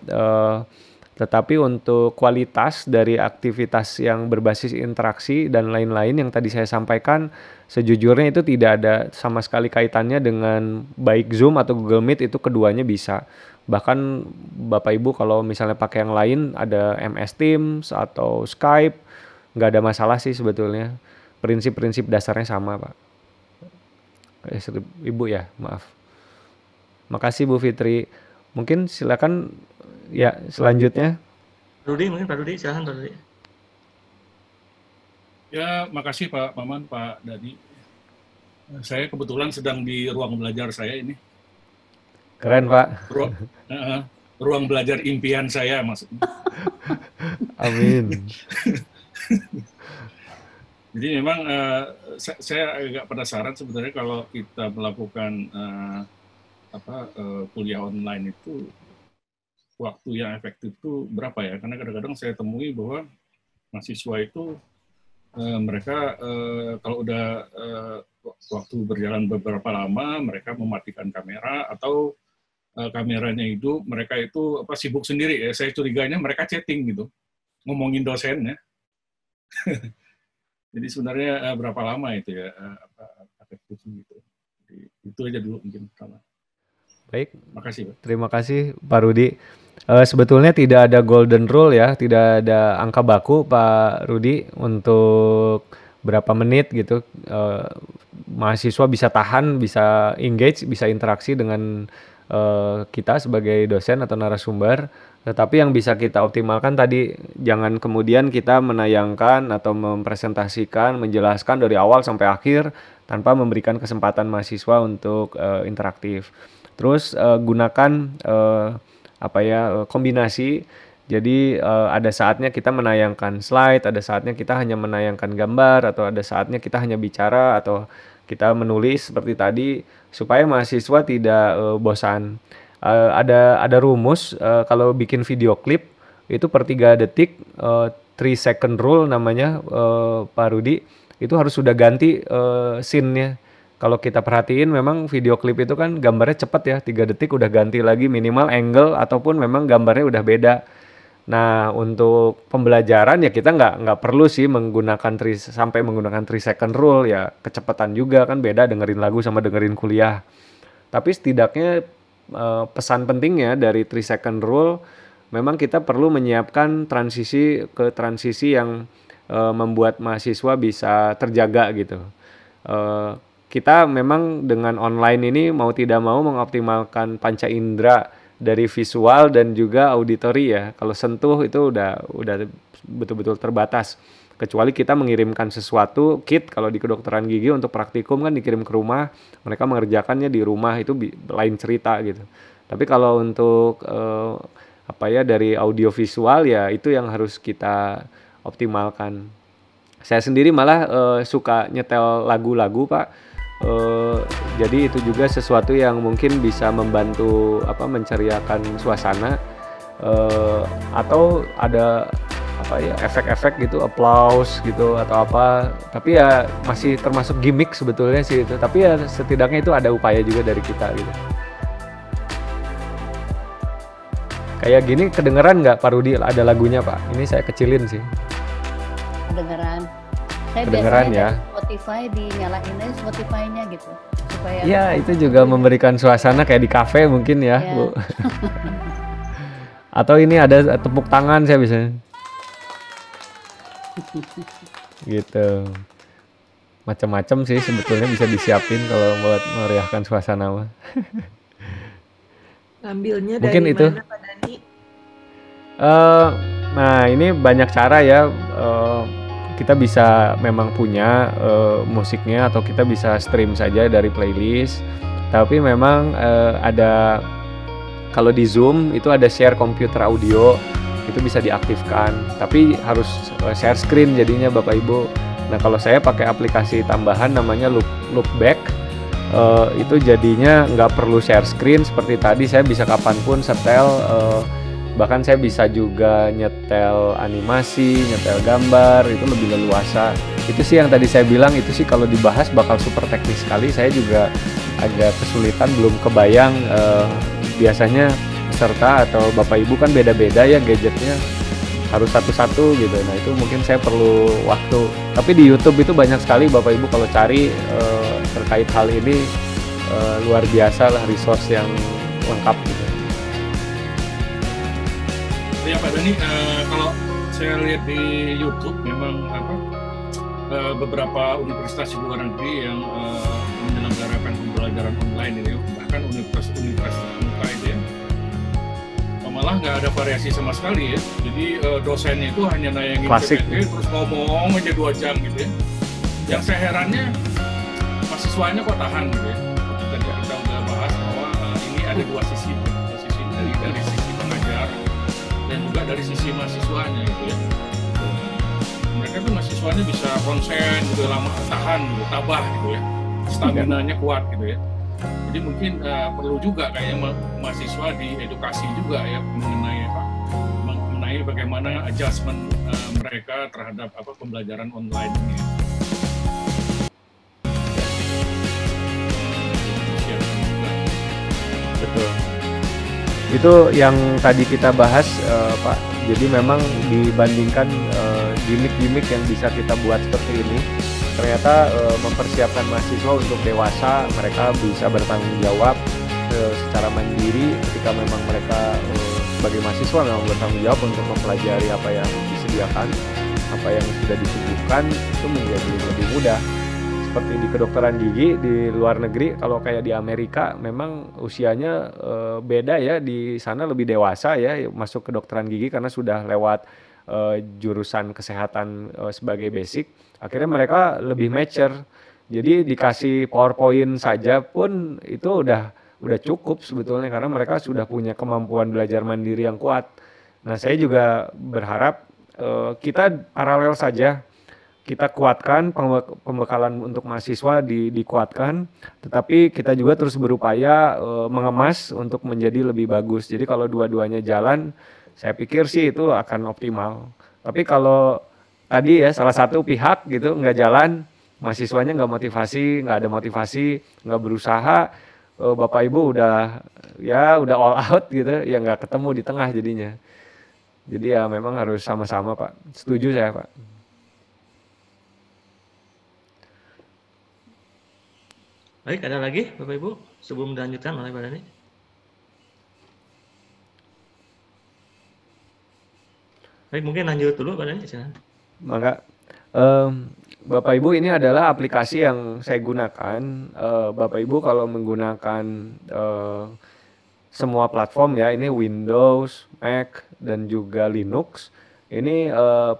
A: Tetapi untuk kualitas dari aktivitas yang berbasis interaksi dan lain-lain yang tadi saya sampaikan, sejujurnya itu tidak ada sama sekali kaitannya dengan baik Zoom atau Google Meet, itu keduanya bisa. Bahkan Bapak Ibu kalau misalnya pakai yang lain, ada MS Teams atau Skype, nggak ada masalah sih sebetulnya. Prinsip-prinsip dasarnya sama, Pak. Ibu ya, maaf. Makasih Bu Fitri. Mungkin silakan ya selanjutnya.
B: Rudi, mungkin Pak Rudi, silakan Pak Rudi.
J: Ya, makasih Pak Maman, Pak Dani. Saya kebetulan sedang di ruang belajar saya ini.
A: Keren Pak.
J: Ruang belajar impian saya maksudnya.
A: Amin.
J: Jadi memang saya agak penasaran sebenarnya kalau kita melakukan kuliah online itu waktu yang efektif itu berapa ya? Karena kadang-kadang saya temui bahwa mahasiswa itu mereka kalau udah waktu berjalan beberapa lama mereka mematikan kamera atau kameranya hidup, mereka itu sibuk sendiri ya. Saya curiganya mereka chatting gitu, ngomongin dosennya. Jadi sebenarnya berapa lama itu ya efektifnya gitu. Jadi, itu aja dulu mungkin pertama.
A: Baik,
J: makasih Pak.
A: Terima kasih Pak Rudi. Sebetulnya tidak ada golden rule ya, tidak ada angka baku Pak Rudi untuk berapa menit gitu mahasiswa bisa tahan, bisa engage, bisa interaksi dengan kita sebagai dosen atau narasumber. Tetapi yang bisa kita optimalkan tadi, jangan kemudian kita menayangkan atau mempresentasikan, menjelaskan dari awal sampai akhir tanpa memberikan kesempatan mahasiswa untuk interaktif. Terus gunakan kombinasi. Jadi ada saatnya kita menayangkan slide, ada saatnya kita hanya menayangkan gambar, atau ada saatnya kita hanya bicara atau kita menulis seperti tadi supaya mahasiswa tidak bosan. Ada rumus kalau bikin video klip itu per 3 detik 3 second rule namanya Pak Rudi, itu harus sudah ganti scene-nya. Kalau kita perhatiin memang video klip itu kan gambarnya cepat ya, 3 detik udah ganti lagi minimal angle ataupun memang gambarnya udah beda. Nah untuk pembelajaran ya kita nggak perlu sih menggunakan sampai menggunakan 3 second rule ya, kecepatan juga kan beda dengerin lagu sama dengerin kuliah. Tapi setidaknya pesan pentingnya dari 3 second rule memang kita perlu menyiapkan transisi ke transisi yang membuat mahasiswa bisa terjaga gitu. Kita memang dengan online ini mau tidak mau mengoptimalkan panca indera dari visual dan juga auditori ya. Kalau sentuh itu udah betul-betul terbatas. Kecuali kita mengirimkan sesuatu, kit kalau di kedokteran gigi untuk praktikum kan dikirim ke rumah, mereka mengerjakannya di rumah, itu lain cerita gitu. Tapi kalau untuk dari audio visual ya itu yang harus kita optimalkan. Saya sendiri malah suka nyetel lagu-lagu Pak. Jadi itu juga sesuatu yang mungkin bisa membantu menceriakan suasana, atau ada efek-efek gitu, applause gitu atau apa. Tapi ya masih termasuk gimmick sebetulnya sih itu. Tapi ya setidaknya itu ada upaya juga dari kita gitu. Kayak gini kedengeran nggak Pak Rudi ada lagunya Pak? Ini saya kecilin sih.
D: Kedengeran. Saya
A: kedengeran
D: biasanya
A: ya.
D: Spotify dinyalain aja Spotify-nya gitu. Supaya
A: ya itu juga memberikan suasana kayak di kafe mungkin ya, Bu. Atau ini ada tepuk tangan saya bisa. Gitu. Macam-macam sih sebetulnya bisa disiapin kalau buat meriahkan suasana mah.
H: Ngambilnya
A: mungkin
H: dari
A: itu.
H: mana Pak Dani?
A: Nah ini banyak cara ya. Kita bisa memang punya musiknya atau kita bisa stream saja dari playlist. Tapi memang ada, kalau di Zoom itu ada share komputer audio, itu bisa diaktifkan. Tapi harus share screen jadinya Bapak Ibu. Nah kalau saya pakai aplikasi tambahan namanya Loopback, itu jadinya nggak perlu share screen seperti tadi. Saya bisa kapanpun setel. Bahkan saya bisa juga nyetel animasi, nyetel gambar, itu lebih leluasa. Itu sih yang tadi saya bilang, itu sih kalau dibahas bakal super teknis sekali. Saya juga agak kesulitan, belum kebayang biasanya peserta atau Bapak Ibu kan beda-beda ya gadgetnya, harus satu-satu gitu. Nah itu mungkin saya perlu waktu. Tapi di YouTube itu banyak sekali Bapak Ibu kalau cari terkait hal ini, luar biasa lah resource yang lengkap gitu.
J: Ya Pak Dani, kalau saya lihat di YouTube memang beberapa universitas di luar negeri yang menyelenggarakan pembelajaran online ini, bahkan universitas muka itu ya, malah nggak ada variasi sama sekali ya. Jadi dosennya itu hanya nayangin PPT terus ngomong aja 2 jam gitu ya. Yang saya herannya mahasiswanya kok tahan gitu ya. Tadi kita udah bahas bahwa ini ada dua sisi dari sisi pengajar dan juga dari sisi mahasiswanya gitu ya. Mereka tuh mahasiswanya bisa konsen gitu, lama tahan gitu, tabah gitu ya, staminanya kuat gitu ya. Jadi mungkin perlu juga kayaknya mahasiswa diedukasi juga ya mengenai bagaimana adjustment mereka terhadap pembelajaran online ini.
A: Betul. Itu yang tadi kita bahas Pak. Jadi memang dibandingkan gimmick-gimmick yang bisa kita buat seperti ini, ternyata mempersiapkan mahasiswa untuk dewasa, mereka bisa bertanggung jawab secara mandiri ketika memang mereka sebagai mahasiswa memang bertanggung jawab untuk mempelajari apa yang disediakan, apa yang sudah disuguhkan, itu menjadi lebih mudah. Seperti di kedokteran gigi di luar negeri, kalau kayak di Amerika memang usianya beda ya, di sana lebih dewasa ya masuk kedokteran gigi karena sudah lewat jurusan kesehatan sebagai basic. Akhirnya mereka lebih mature. Jadi dikasih PowerPoint saja pun itu udah cukup sebetulnya karena mereka sudah punya kemampuan belajar mandiri yang kuat. Nah, saya juga berharap kita paralel saja, kita kuatkan pembekalan untuk mahasiswa dikuatkan, tetapi kita juga terus berupaya mengemas untuk menjadi lebih bagus. Jadi kalau dua-duanya jalan, saya pikir sih itu akan optimal. Tapi kalau tadi ya salah satu pihak gitu nggak jalan, mahasiswanya nggak ada motivasi, nggak berusaha, Bapak Ibu udah all out gitu, ya nggak ketemu di tengah jadinya. Jadi ya memang harus sama-sama Pak. Setuju saya Pak.
B: Baik, ada lagi Bapak Ibu sebelum dilanjutkan oleh Pak Dani? Baik, mungkin lanjut dulu Pak Dani.
A: Maka Bapak Ibu, ini adalah aplikasi yang saya gunakan. Bapak Ibu kalau menggunakan semua platform ya, ini Windows, Mac, dan juga Linux, ini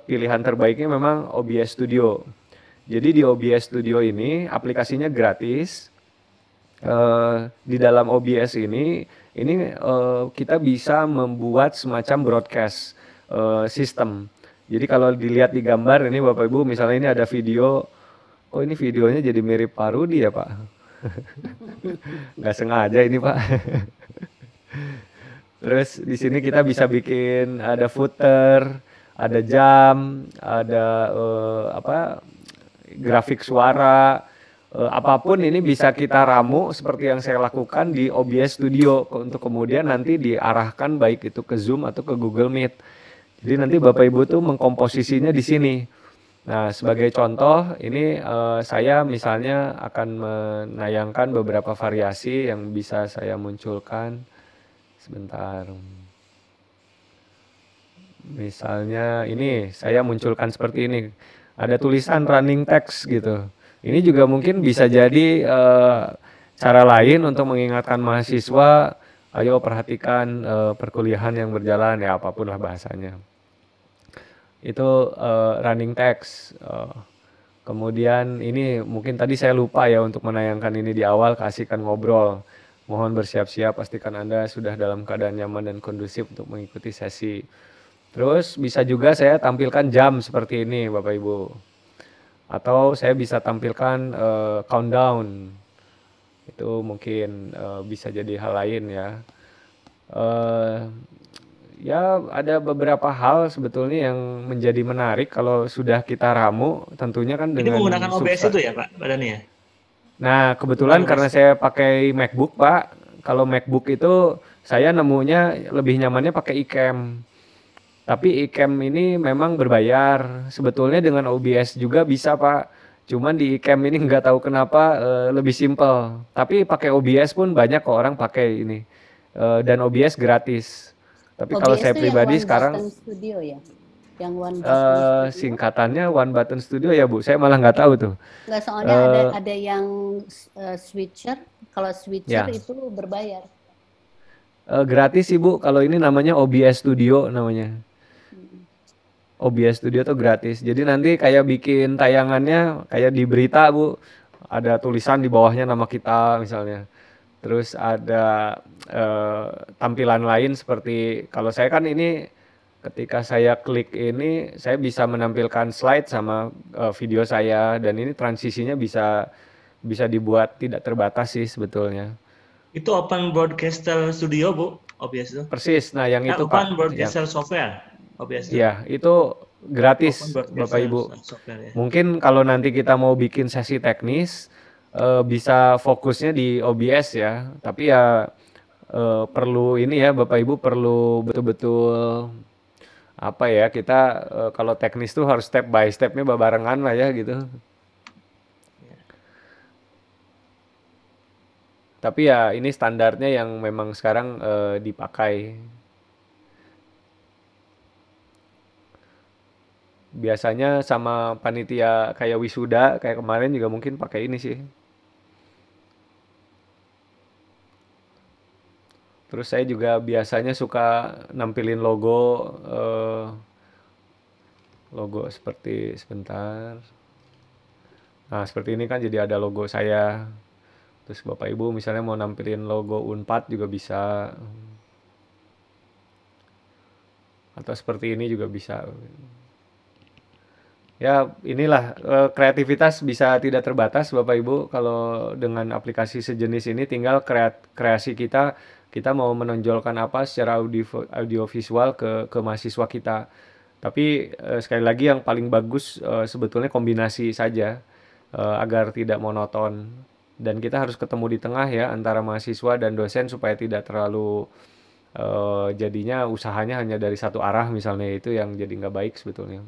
A: pilihan terbaiknya memang OBS Studio. Jadi di OBS Studio ini aplikasinya gratis. Di dalam OBS ini kita bisa membuat semacam broadcast system. Jadi kalau dilihat di gambar ini Bapak Ibu, misalnya ini ada video, oh ini videonya jadi mirip Pak Rudi ya Pak. Nggak sengaja ini Pak. Terus di sini kita bisa bikin ada footer, ada jam, ada grafik suara, apapun ini bisa kita ramu seperti yang saya lakukan di OBS Studio untuk kemudian nanti diarahkan baik itu ke Zoom atau ke Google Meet. Jadi nanti Bapak Ibu tuh mengkomposisinya di sini. Nah, sebagai contoh ini saya misalnya akan menayangkan beberapa variasi yang bisa saya munculkan. Sebentar. Misalnya ini saya munculkan seperti ini. Ada tulisan running text gitu. Ini juga mungkin bisa jadi cara lain untuk mengingatkan mahasiswa, ayo perhatikan perkuliahan yang berjalan ya apapun lah bahasanya. Itu running text. Kemudian ini mungkin tadi saya lupa ya untuk menayangkan ini di awal, kasihkan ngobrol. Mohon bersiap-siap, pastikan Anda sudah dalam keadaan nyaman dan kondusif untuk mengikuti sesi. Terus bisa juga saya tampilkan jam seperti ini Bapak Ibu. Atau saya bisa tampilkan countdown. Itu mungkin bisa jadi hal lain ya. Ya ada beberapa hal sebetulnya yang menjadi menarik kalau sudah kita ramu, tentunya kan dengan...
B: Ini menggunakan OBS itu ya Pak Dani ya?
A: Nah kebetulan karena saya pakai MacBook Pak, kalau MacBook itu saya nemunya lebih nyamannya pakai iCam. Tapi iCam ini memang berbayar. Sebetulnya dengan OBS juga bisa, Pak. Cuman di iCam ini nggak tahu kenapa lebih simpel. Tapi pakai OBS pun banyak kok orang pakai ini. Dan OBS gratis. Tapi kalau
D: OBS
A: saya
D: itu yang
A: pribadi
D: One
A: sekarang
D: Button Studio ya? Yang One Button Studio?
A: singkatannya One Button Studio ya Bu. Saya malah nggak tahu tuh.
D: Nggak, soalnya ada yang switcher. Kalau switcher
A: Ya,
D: itu berbayar.
A: gratis sih Bu. Kalau ini namanya OBS Studio namanya. OBS Studio tuh gratis. Jadi nanti kayak bikin tayangannya kayak di berita Bu. Ada tulisan di bawahnya nama kita misalnya. Terus ada tampilan lain seperti kalau saya kan ini ketika saya klik ini saya bisa menampilkan slide sama video saya dan ini transisinya bisa dibuat tidak terbatas sih sebetulnya.
B: Itu Open Broadcaster Studio, Bu, OBS itu?
A: Persis. Nah, yang itu
B: Open
A: Pak,
B: Broadcaster Software, OBS itu?
A: ya itu gratis
B: Open
A: Bapak
B: Broadcaster
A: Ibu.
B: Software ya.
A: Mungkin kalau nanti kita mau bikin sesi teknis bisa fokusnya di OBS ya. Tapi ya perlu ini ya Bapak Ibu perlu betul-betul apa ya kita kalau teknis tuh harus step by stepnya barengan lah ya gitu. Tapi ya ini standarnya yang memang sekarang dipakai. Biasanya sama panitia kayak wisuda kayak kemarin juga mungkin pakai ini sih. Terus saya juga biasanya suka nampilin logo seperti sebentar. Nah, seperti ini kan jadi ada logo saya. Terus Bapak Ibu misalnya mau nampilin logo Unpad juga bisa. Atau seperti ini juga bisa. Ya, inilah kreativitas bisa tidak terbatas Bapak Ibu kalau dengan aplikasi sejenis ini tinggal kreasi kita mau menonjolkan apa secara audiovisual ke mahasiswa kita. Tapi sekali lagi yang paling bagus sebetulnya kombinasi saja agar tidak monoton. Dan kita harus ketemu di tengah ya antara mahasiswa dan dosen supaya tidak terlalu jadinya usahanya hanya dari satu arah misalnya itu yang jadi nggak baik sebetulnya.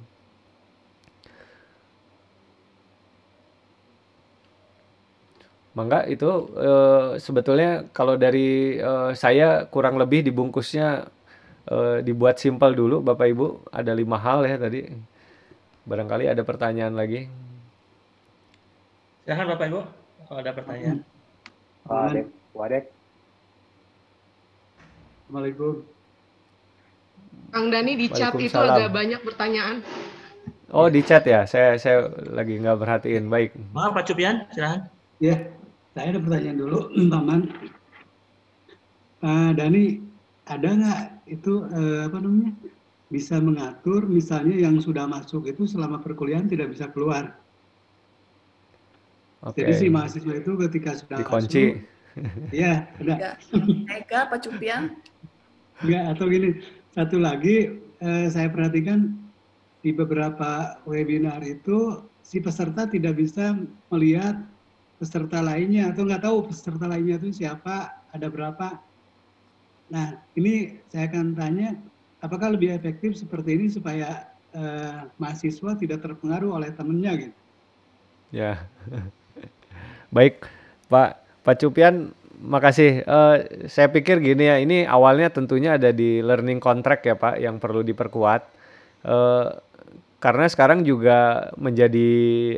A: Mangga itu sebetulnya kalau dari saya kurang lebih dibungkusnya dibuat simpel dulu Bapak Ibu. Ada 5 hal ya tadi. Barangkali ada pertanyaan lagi.
B: Silahkan Bapak Ibu kalau ada pertanyaan.
G: Wadek.
K: Assalamualaikum. Kang Dani di chat itu
A: Waalaikumsalam.
K: agak banyak pertanyaan.
A: Oh di chat ya, saya lagi nggak perhatiin. Baik.
B: Maaf Pak Cupian, silahkan.
K: Ya, saya ada pertanyaan dulu, Paman. Dani, ada nggak itu apa namanya bisa mengatur misalnya yang sudah masuk itu selama perkuliahan tidak bisa keluar.
A: Oke.
K: Jadi si mahasiswa itu ketika sudah
A: Dikunci.
K: masuk, ya ada.
L: Eka, Pak Cupian.
K: Enggak, atau gini, satu lagi saya perhatikan di beberapa webinar itu si peserta tidak bisa melihat peserta lainnya atau nggak tahu peserta lainnya itu siapa, ada berapa. Nah, ini saya akan tanya, apakah lebih efektif seperti ini supaya mahasiswa tidak terpengaruh oleh temennya gitu?
A: Ya. Baik, Pak Cupian, makasih. Saya pikir gini ya, ini awalnya tentunya ada di learning contract ya Pak, yang perlu diperkuat. Karena sekarang juga menjadi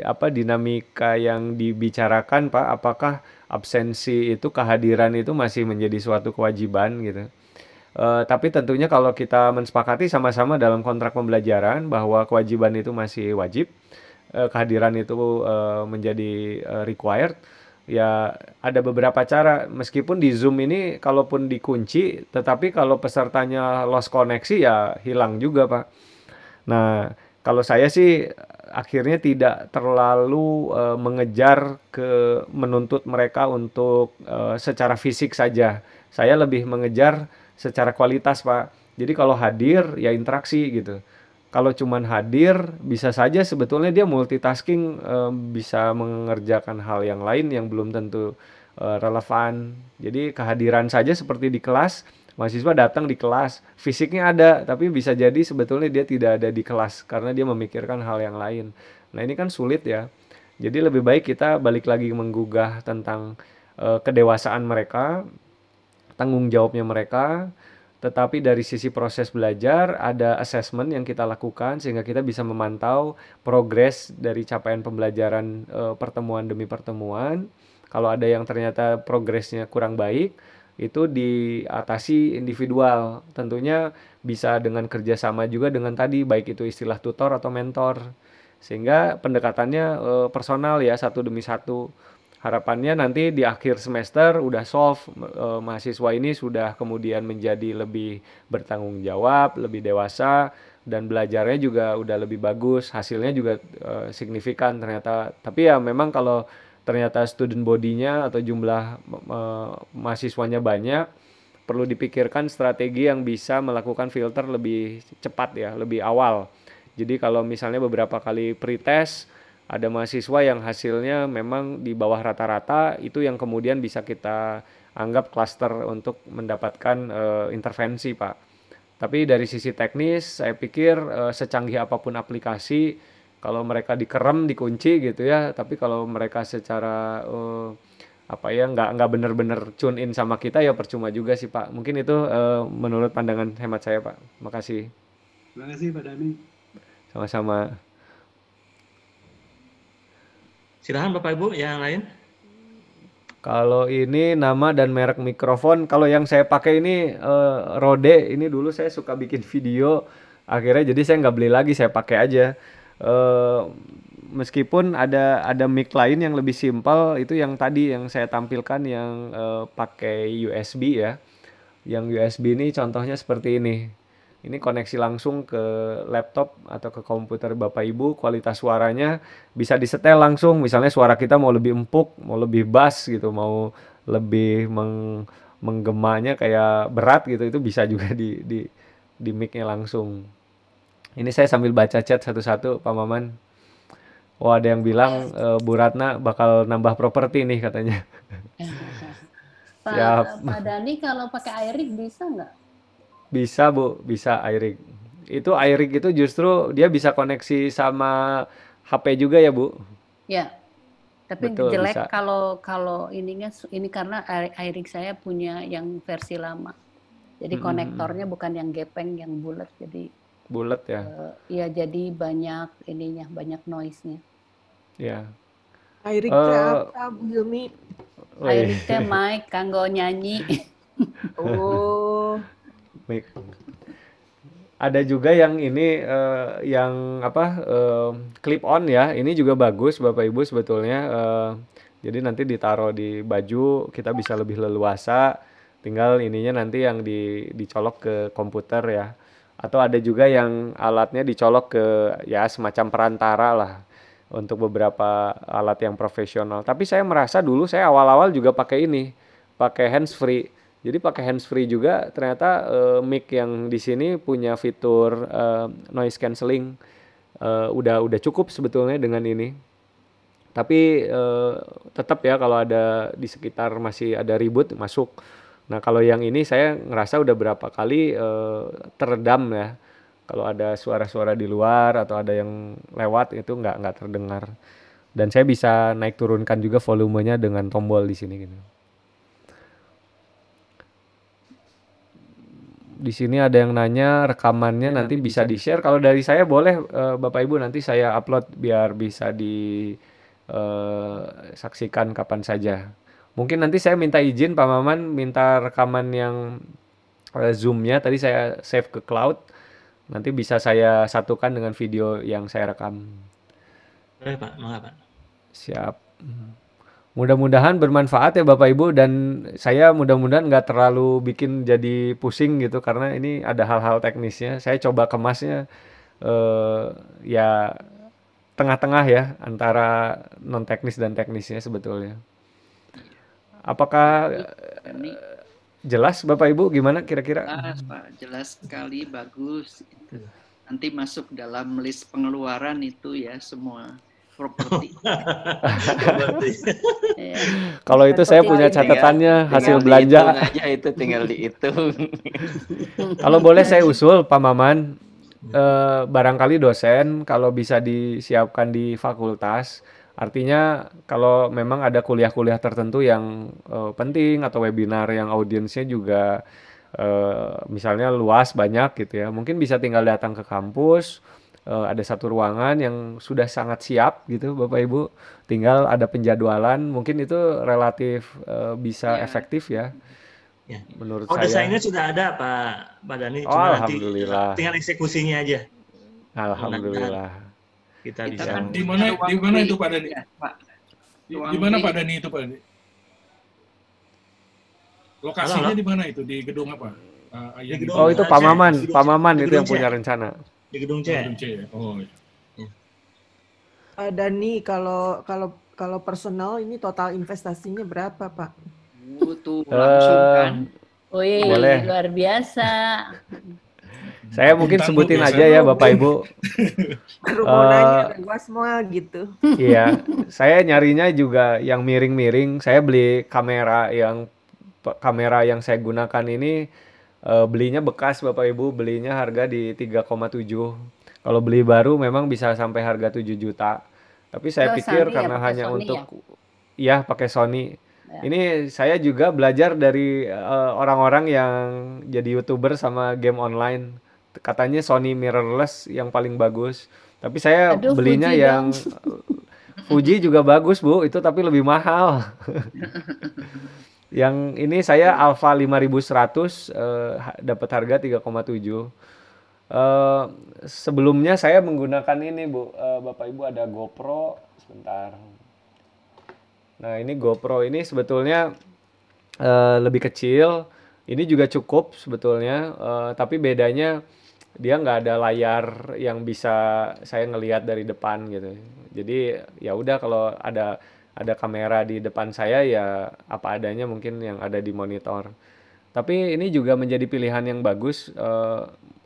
A: apa dinamika yang dibicarakan Pak, apakah absensi itu kehadiran itu masih menjadi suatu kewajiban gitu. Tapi tentunya kalau kita mensepakati sama-sama dalam kontrak pembelajaran bahwa kewajiban itu masih wajib, kehadiran itu menjadi required, ya ada beberapa cara. Meskipun di Zoom ini kalaupun dikunci, tetapi kalau pesertanya lost koneksi ya hilang juga Pak. Nah, kalau saya sih akhirnya tidak terlalu mengejar menuntut mereka untuk secara fisik saja. Saya lebih mengejar secara kualitas Pak. Jadi kalau hadir ya interaksi gitu. Kalau cuman hadir bisa saja sebetulnya dia multitasking, bisa mengerjakan hal yang lain yang belum tentu relevan. Jadi kehadiran saja seperti di kelas, Mahasiswa datang di kelas, fisiknya ada, tapi bisa jadi sebetulnya dia tidak ada di kelas karena dia memikirkan hal yang lain. Nah, ini kan sulit ya. Jadi lebih baik kita balik lagi menggugah tentang kedewasaan mereka, tanggung jawabnya mereka, tetapi dari sisi proses belajar ada assessment yang kita lakukan sehingga kita bisa memantau progres dari capaian pembelajaran pertemuan demi pertemuan. Kalau ada yang ternyata progresnya kurang baik, itu diatasi individual. Tentunya bisa dengan kerjasama juga dengan tadi, baik itu istilah tutor atau mentor. Sehingga pendekatannya personal ya, satu demi satu. Harapannya nanti di akhir semester udah solve, mahasiswa ini sudah kemudian menjadi lebih bertanggung jawab, lebih dewasa, dan belajarnya juga udah lebih bagus, hasilnya juga signifikan ternyata. Tapi ya memang kalau ternyata student body-nya atau jumlah mahasiswanya banyak, perlu dipikirkan strategi yang bisa melakukan filter lebih cepat ya, lebih awal. Jadi kalau misalnya beberapa kali pretest, ada mahasiswa yang hasilnya memang di bawah rata-rata, itu yang kemudian bisa kita anggap klaster untuk mendapatkan intervensi, Pak. Tapi dari sisi teknis, saya pikir secanggih apapun aplikasi, kalau mereka dikerem, dikunci gitu ya, tapi kalau mereka secara nggak benar-benar tune in sama kita ya percuma juga sih, Pak. Mungkin itu menurut pandangan hemat saya, Pak. Makasih.
K: Terima kasih Pak Dani.
A: Sama-sama.
B: Silakan Bapak Ibu yang lain.
A: Kalau ini nama dan merek mikrofon, kalau yang saya pakai ini Rode, ini dulu saya suka bikin video, akhirnya jadi saya nggak beli lagi, saya pakai aja. Meskipun ada mic lain yang lebih simpel, itu yang tadi yang saya tampilkan yang pakai USB ya. Yang USB ini contohnya seperti ini. Ini koneksi langsung ke laptop atau ke komputer Bapak Ibu, kualitas suaranya bisa disetel langsung, misalnya suara kita mau lebih empuk, mau lebih bass gitu, mau lebih menggemanya kayak berat gitu, itu bisa juga di mic-nya langsung. Ini saya sambil baca chat satu-satu, Pak Maman. Oh, ada yang bilang Bu Ratna bakal nambah properti nih katanya.
D: Pak Dani kalau pakai iRig bisa nggak?
A: Bisa Bu, bisa iRig. Itu iRig itu justru dia bisa koneksi sama HP juga ya Bu?
D: Ya, tapi
A: betul,
D: jelek kalau ininya ini karena iRig saya punya yang versi lama. Jadi konektornya bukan yang gepeng, yang bulat. Jadi
A: bulat ya?
D: Iya, jadi banyak ininya, banyak noise-nya.
A: Ya.
H: iRig apa Bu Hilmi?
D: iRig teh mic kanggo nyanyi.
H: Oh.
A: Baik. Ada juga yang ini yang apa clip on ya, ini juga bagus Bapak Ibu sebetulnya. Jadi nanti ditaruh di baju, kita bisa lebih leluasa. Tinggal ininya nanti yang dicolok ke komputer ya. Atau ada juga yang alatnya dicolok ke ya semacam perantara lah untuk beberapa alat yang profesional. Tapi saya merasa dulu saya awal-awal juga pakai ini, pakai handsfree. Jadi pakai handsfree juga ternyata mic yang di sini punya fitur noise cancelling, udah cukup sebetulnya dengan ini. Tapi tetap ya kalau ada di sekitar masih ada ribut masuk. Nah kalau yang ini saya ngerasa udah berapa kali teredam ya. Kalau ada suara-suara di luar atau ada yang lewat itu nggak terdengar. Dan saya bisa naik turunkan juga volumenya dengan tombol di sini gitu. Di sini ada yang nanya rekamannya nanti bisa di-share. Kalau dari saya boleh Bapak Ibu nanti saya upload biar bisa disaksikan kapan saja. Mungkin nanti saya minta izin Pak Maman minta rekaman yang Zoom-nya tadi saya save ke cloud. Nanti bisa saya satukan dengan video yang saya rekam.
B: Boleh Pak, mangga Pak.
A: Siap. Mudah-mudahan bermanfaat ya Bapak Ibu, dan saya mudah-mudahan nggak terlalu bikin jadi pusing gitu karena ini ada hal-hal teknisnya. Saya coba kemasnya ya tengah-tengah ya antara non teknis dan teknisnya sebetulnya. Apakah jelas Bapak Ibu gimana kira-kira?
E: Jelas Pak, jelas sekali, bagus. Nanti masuk dalam list pengeluaran itu ya semua properti.
A: Kalau itu saya punya catatannya hasil belanja.
M: Aja itu tinggal dihitung.
A: Kalau boleh saya usul Pak Maman, barangkali dosen kalau bisa disiapkan di fakultas, artinya kalau memang ada kuliah-kuliah tertentu yang penting atau webinar yang audiensnya juga misalnya luas banyak gitu ya, mungkin bisa tinggal datang ke kampus. Ada satu ruangan yang sudah sangat siap gitu Bapak Ibu, tinggal ada penjadwalan, mungkin itu relatif bisa efektif ya. Menurut saya.
B: Desainnya sudah ada Pak Dani,
A: cuma alhamdulillah.
B: Nanti tinggal eksekusinya aja.
A: Alhamdulillah.
B: Kita bisa.
J: Di mana itu Pak Dani? Di mana Pak Dani itu Pak Dani? Lokasinya di mana itu? Di gedung apa?
A: Oh itu Pak Maman itu yang punya rencana.
B: Di gedung C.
J: Oh.
H: Dani, kalau personal ini total investasinya berapa Pak?
E: Tuh langsung kan.
D: Wih,
A: boleh.
D: Luar biasa.
A: Saya mungkin sebutin aja ya Bapak Ibu.
H: Rumunanya luas semua gitu.
A: Iya, saya nyarinya juga yang miring-miring. Saya beli kamera yang saya gunakan ini belinya bekas Bapak Ibu, belinya harga di 3,7. Kalau beli baru memang bisa sampai harga 7 juta. Tapi saya pikir karena hanya Sony untuk ya pakai Sony. Ya. Ini saya juga belajar dari orang-orang yang jadi YouTuber sama game online. Katanya Sony mirrorless yang paling bagus. Tapi saya belinya Fuji yang Fuji juga bagus, Bu. Itu tapi lebih mahal. Yang ini saya Alpha 5100 dapat harga 3,7. Sebelumnya saya menggunakan ini, Bu. Bapak Ibu ada GoPro sebentar. Nah, ini GoPro ini sebetulnya lebih kecil. Ini juga cukup sebetulnya, tapi bedanya dia nggak ada layar yang bisa saya ngelihat dari depan gitu. Jadi ya udah kalau ada kamera di depan saya ya apa adanya mungkin yang ada di monitor. Tapi ini juga menjadi pilihan yang bagus.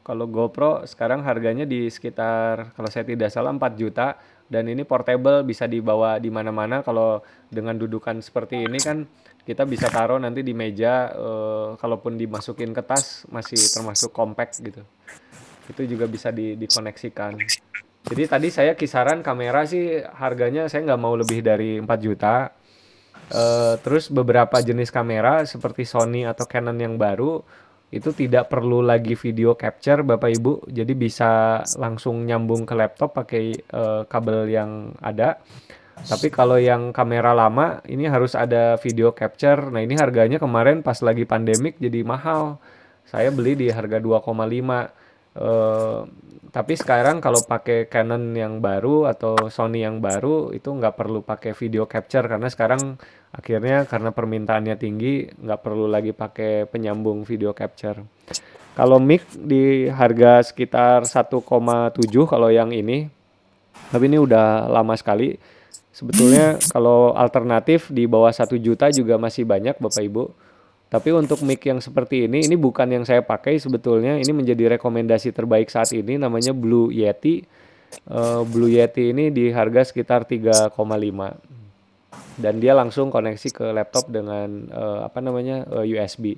A: Kalau GoPro sekarang harganya di sekitar kalau saya tidak salah 4 juta dan ini portable, bisa dibawa di mana-mana. Kalau dengan dudukan seperti ini kan kita bisa taruh nanti di meja, kalaupun dimasukin ke tas masih termasuk compact gitu. Itu juga bisa dikoneksikan. Jadi tadi saya kisaran kamera sih harganya saya nggak mau lebih dari 4 juta. Terus beberapa jenis kamera seperti Sony atau Canon yang baru itu tidak perlu lagi video capture Bapak Ibu. Jadi bisa langsung nyambung ke laptop pakai kabel yang ada. Tapi kalau yang kamera lama ini harus ada video capture. Nah ini harganya kemarin pas lagi pandemik jadi mahal. Saya beli di harga 2,5. Tapi sekarang kalau pakai Canon yang baru atau Sony yang baru itu nggak perlu pakai video capture karena sekarang akhirnya karena permintaannya tinggi nggak perlu lagi pakai penyambung video capture. Kalau mic di harga sekitar 1,7 kalau yang ini, tapi ini udah lama sekali. Sebetulnya kalau alternatif di bawah 1 juta juga masih banyak Bapak Ibu. Tapi untuk mic yang seperti ini bukan yang saya pakai sebetulnya. Ini menjadi rekomendasi terbaik saat ini, namanya Blue Yeti. Blue Yeti ini di harga sekitar 3,5. Dan dia langsung koneksi ke laptop dengan USB.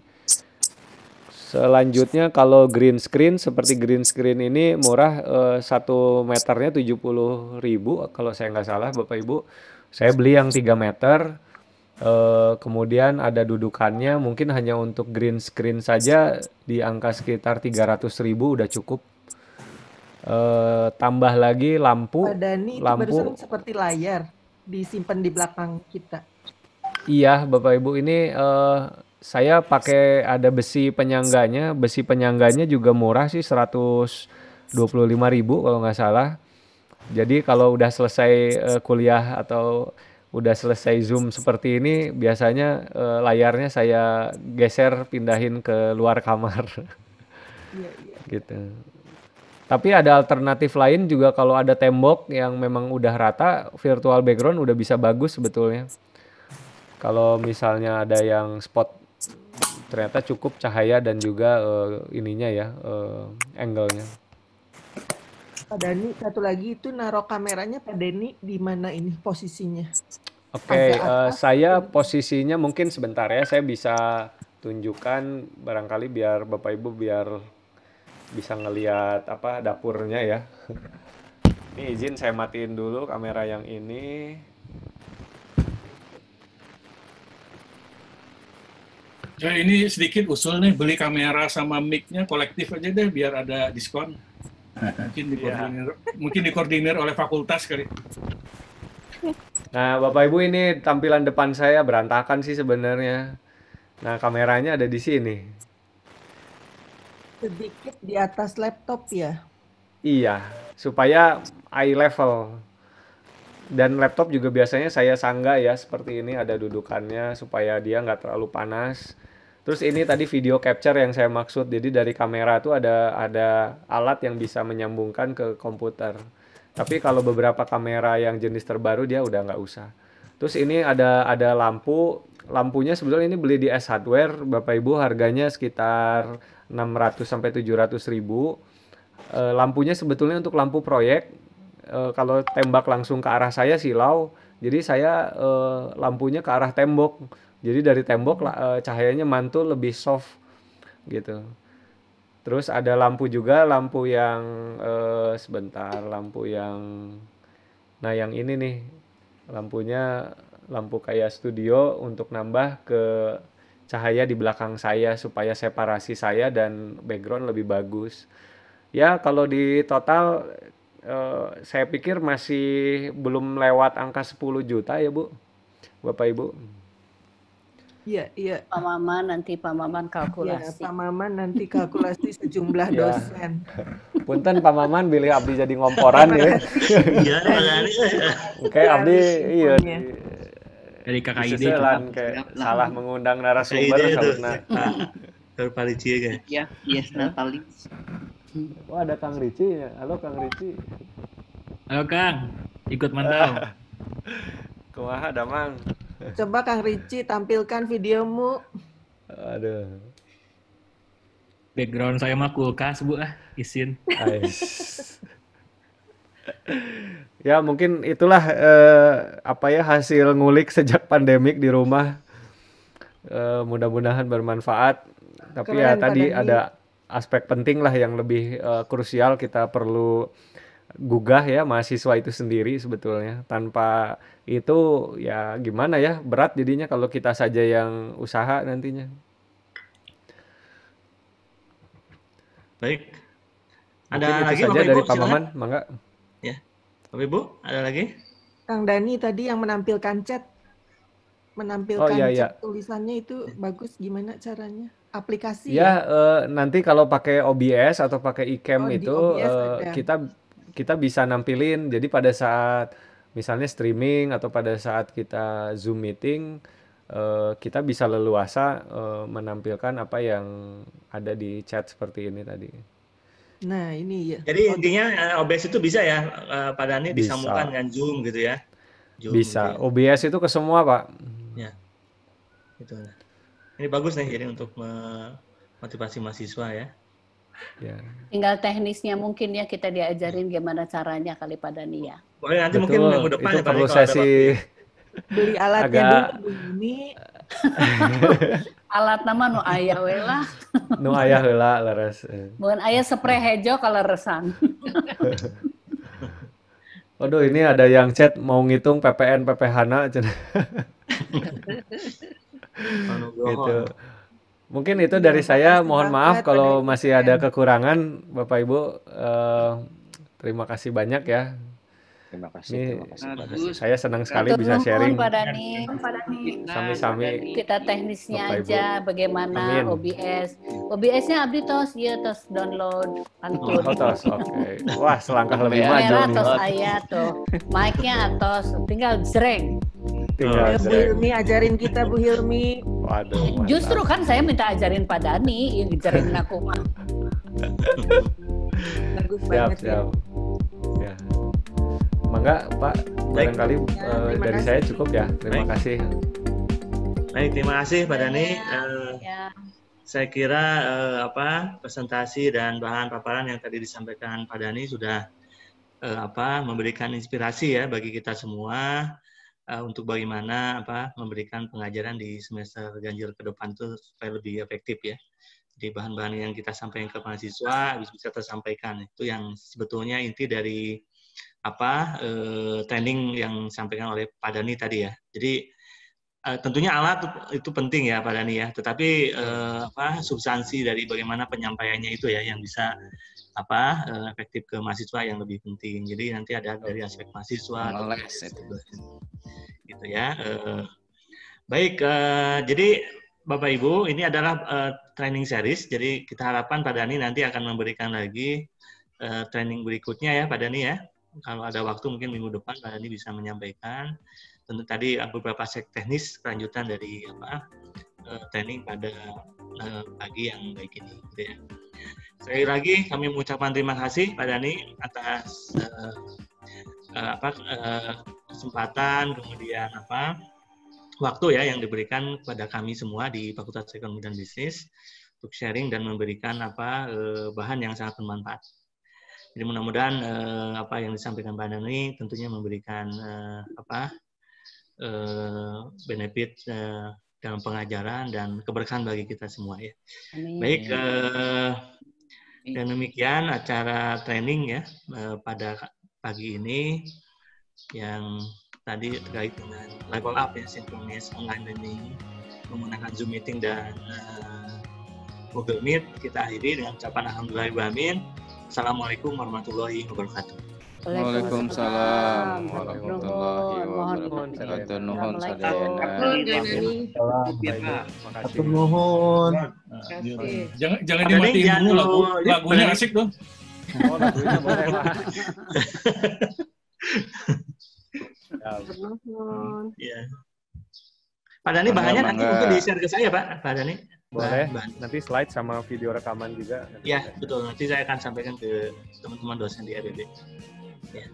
A: Selanjutnya kalau green screen, seperti green screen ini murah, 1 meternya 70.000 kalau saya nggak salah Bapak Ibu. Saya beli yang 3 meter. Kemudian ada dudukannya, mungkin hanya untuk green screen saja di angka sekitar 300.000 udah cukup. Tambah lagi lampu.
H: Pak Dani, itu barusan seperti layar disimpan di belakang kita. Iya
A: Bapak Ibu, ini saya pakai ada besi penyangganya. Besi penyangganya juga murah sih, 125.000 kalau nggak salah. Jadi kalau udah selesai kuliah atau udah selesai Zoom seperti ini, biasanya layarnya saya geser pindahin ke luar kamar. Gitu. Tapi ada alternatif lain juga, kalau ada tembok yang memang udah rata, virtual background udah bisa bagus sebetulnya. Kalau misalnya ada yang spot ternyata cukup cahaya dan juga ininya ya, angle-nya.
H: Pak Dani, satu lagi itu naruh kameranya Pak Dani di mana ini posisinya?
A: Oke, saya posisinya mungkin sebentar ya, saya bisa tunjukkan barangkali biar Bapak Ibu biar bisa ngelihat apa dapurnya ya. Ini izin saya matiin dulu kamera yang ini.
J: Ya, ini sedikit usul nih, beli kamera sama mic-nya kolektif aja deh biar ada diskon. Mungkin dikoordinir oleh fakultas kali.
A: Nah, Bapak Ibu, ini tampilan depan saya berantakan sih sebenarnya. Nah, kameranya ada di sini.
H: Sedikit di atas laptop ya?
A: Iya, supaya eye level. Dan laptop juga biasanya saya sanggah ya, seperti ini ada dudukannya supaya dia nggak terlalu panas. Terus ini tadi video capture yang saya maksud, jadi dari kamera tuh ada alat yang bisa menyambungkan ke komputer. Tapi kalau beberapa kamera yang jenis terbaru dia udah nggak usah. Terus ini ada lampunya sebetulnya ini beli di S Hardware, Bapak Ibu, harganya sekitar 600 sampai 700 ribu. Lampunya sebetulnya untuk lampu proyek. Kalau tembak langsung ke arah saya silau, jadi saya lampunya ke arah tembok. Jadi dari tembok cahayanya mantul lebih soft gitu. Terus ada lampu juga, lampu yang nah yang ini nih, lampunya lampu kayak studio untuk nambah ke cahaya di belakang saya supaya separasi saya dan background lebih bagus. Ya kalau di total saya pikir masih belum lewat angka 10 juta ya Bu, Bapak Ibu.
H: Iya.
D: Pak Maman kalkulasi.
H: Iya, Pak Maman nanti kalkulasi sejumlah dosen.
A: Punten Pak Maman bilih abdi jadi ngomporan ya.
B: Iya,
A: Oke, abdi iya
N: dari KKID
A: kayak salah mengundang narasumber sabutna.
B: Baru Palici ya.
E: Ya, yes Natali.
A: Oh, ada Kang Rici ya. Halo Kang Rici.
N: Halo Kang, ikut mantau.
A: Kumaha damang.
H: Coba Kang Rici tampilkan videomu.
A: Aduh.
N: Background saya mah kulkas Bu izin.
A: Ya mungkin itulah hasil ngulik sejak pandemik di rumah. Mudah-mudahan bermanfaat. Tapi
H: Keren,
A: ya tadi
H: Dani.
A: ada aspek penting lah yang lebih krusial, kita perlu gugah ya mahasiswa itu sendiri sebetulnya. Tanpa itu ya gimana ya, berat jadinya kalau kita saja yang usaha nantinya.
B: Baik.
A: Mungkin
B: Ada
A: itu
B: lagi
A: saja
B: Bapak
A: dari
B: Ibu,
A: Pak
B: silakan.
A: Maman, mangga.
B: Ya. Bapak Ibu, ada lagi?
H: Kang Dani tadi yang menampilkan chat.
A: Oh, iya, iya.
H: Chat tulisannya itu bagus, gimana caranya? Aplikasi
A: Ya, nanti kalau pakai OBS atau pakai iCam
H: di
A: itu
H: OBS ada.
A: kita bisa nampilin. Jadi pada saat misalnya streaming atau pada saat kita Zoom meeting, kita bisa leluasa menampilkan apa yang ada di chat seperti ini tadi.
H: Nah, ini ya.
B: Jadi intinya OBS itu bisa ya, Pak Dani
A: Bisa.
B: disambungkan dengan Zoom gitu ya? Zoom
A: Bisa.
B: gitu ya.
A: OBS itu ke semua, Pak.
B: Ya. Gitu. Ini bagus nih jadi untuk motivasi mahasiswa ya.
A: Ya.
D: Tinggal teknisnya mungkin ya kita diajarin gimana caranya kali Pak Dani ya.
B: Boleh nanti
A: Betul,
B: mungkin minggu depan
A: itu
B: ya Pak
A: perlu
B: Dani, kalau ada
A: sesi
B: waktu.
H: Beli alatnya
A: agak
H: dulu ini.
D: Alat nama nu aya we lah.
A: nu aya heula leres.
D: Mun aya spray hejo kaleresan.
A: Waduh, ini ada yang chat mau ngitung PPN PPH-na cenah. Gitu. Mungkin itu dari saya. Mohon maaf kalau masih ada kekurangan, Bapak Ibu. Terima kasih banyak ya.
M: Terima kasih.
A: Ini
M: Terima kasih.
A: saya senang sekali
D: Hatur
A: bisa
D: nuhun,
A: sharing.
D: Pak Dani.
A: Sami-sami.
D: Kita teknisnya
A: Bapak Ibu.
D: aja bagaimana
A: Amin.
D: OBS. OBS-nya abdi tos ieu tos download pantun.
A: Oh, tos, oke. Wah, selangkah lebih maju
D: Kamera
A: nih.
D: tos aya tuh. Mic-nya atos, tinggal jreng.
A: Tinggal
H: Bu
A: jreng.
H: Hilmi ajarin kita Bu Hilmi.
A: Waduh, mantap.
D: Justru kan saya minta ajarin Pak Dani, yang jreng aku mah.
H: Bagus
A: Siap,
H: banget ya.
A: siap. Ya. Mangga, Pak. Barangkali
H: terima
A: dari
H: kasih.
A: saya cukup ya. Terima
B: Baik.
A: kasih.
B: Baik, terima kasih Pak Dani.
D: Ya.
B: Saya kira presentasi dan bahan paparan yang tadi disampaikan Pak Dani sudah memberikan inspirasi ya bagi kita semua untuk bagaimana memberikan pengajaran di semester ganjil ke depan itu supaya lebih efektif ya. Jadi bahan-bahan yang kita sampaikan ke mahasiswa bisa tersampaikan. Itu yang sebetulnya inti dari training yang disampaikan oleh Pak Dhani tadi ya. Jadi tentunya alat itu penting ya Pak Dhani ya. Tetapi substansi dari bagaimana penyampaiannya itu ya yang bisa efektif ke mahasiswa yang lebih penting. Jadi nanti ada dari aspek mahasiswa gitu ya. Baik, jadi Bapak Ibu, ini adalah training series. Jadi kita harapkan Pak Dhani nanti akan memberikan lagi training berikutnya ya Pak Dhani ya. Kalau ada waktu mungkin minggu depan Pak Dhani bisa menyampaikan. Tentu tadi beberapa aspek teknis kelanjutan dari training pada pagi yang baik ini. Gitu ya. Sekali lagi kami mengucapkan terima kasih Pak Dhani atas kesempatan kemudian waktu ya yang diberikan kepada kami semua di Fakultas Ekonomi dan Bisnis untuk sharing dan memberikan bahan yang sangat bermanfaat. Jadi mudah-mudahan apa yang disampaikan Pak Dhani tentunya memberikan benefit dalam pengajaran dan keberkahan bagi kita semua ya. Amin. Baik, dan demikian acara training ya pada pagi ini yang tadi terkait dengan level up ya, synchronous online learning menggunakan Zoom meeting dan Google Meet. Kita akhiri dengan ucapan alhamdulillahirrahmanirrahim. Assalamualaikum warahmatullahi wabarakatuh.
O: Waalaikumsalam warahmatullahi wabarakatuh. Nuhun sadayana.
J: Nuhun. Jangan dimatiin dulu lagunya asik dong.
A: Oh, lagunya boleh lah.
B: Ya. Pak Dhani bahannya nanti mungkin di-share ke saya Pak Dhani.
A: Boleh, nanti slide sama video rekaman juga.
B: Ya, betul. Nanti saya akan sampaikan ke teman-teman dosen di RBB. Ya.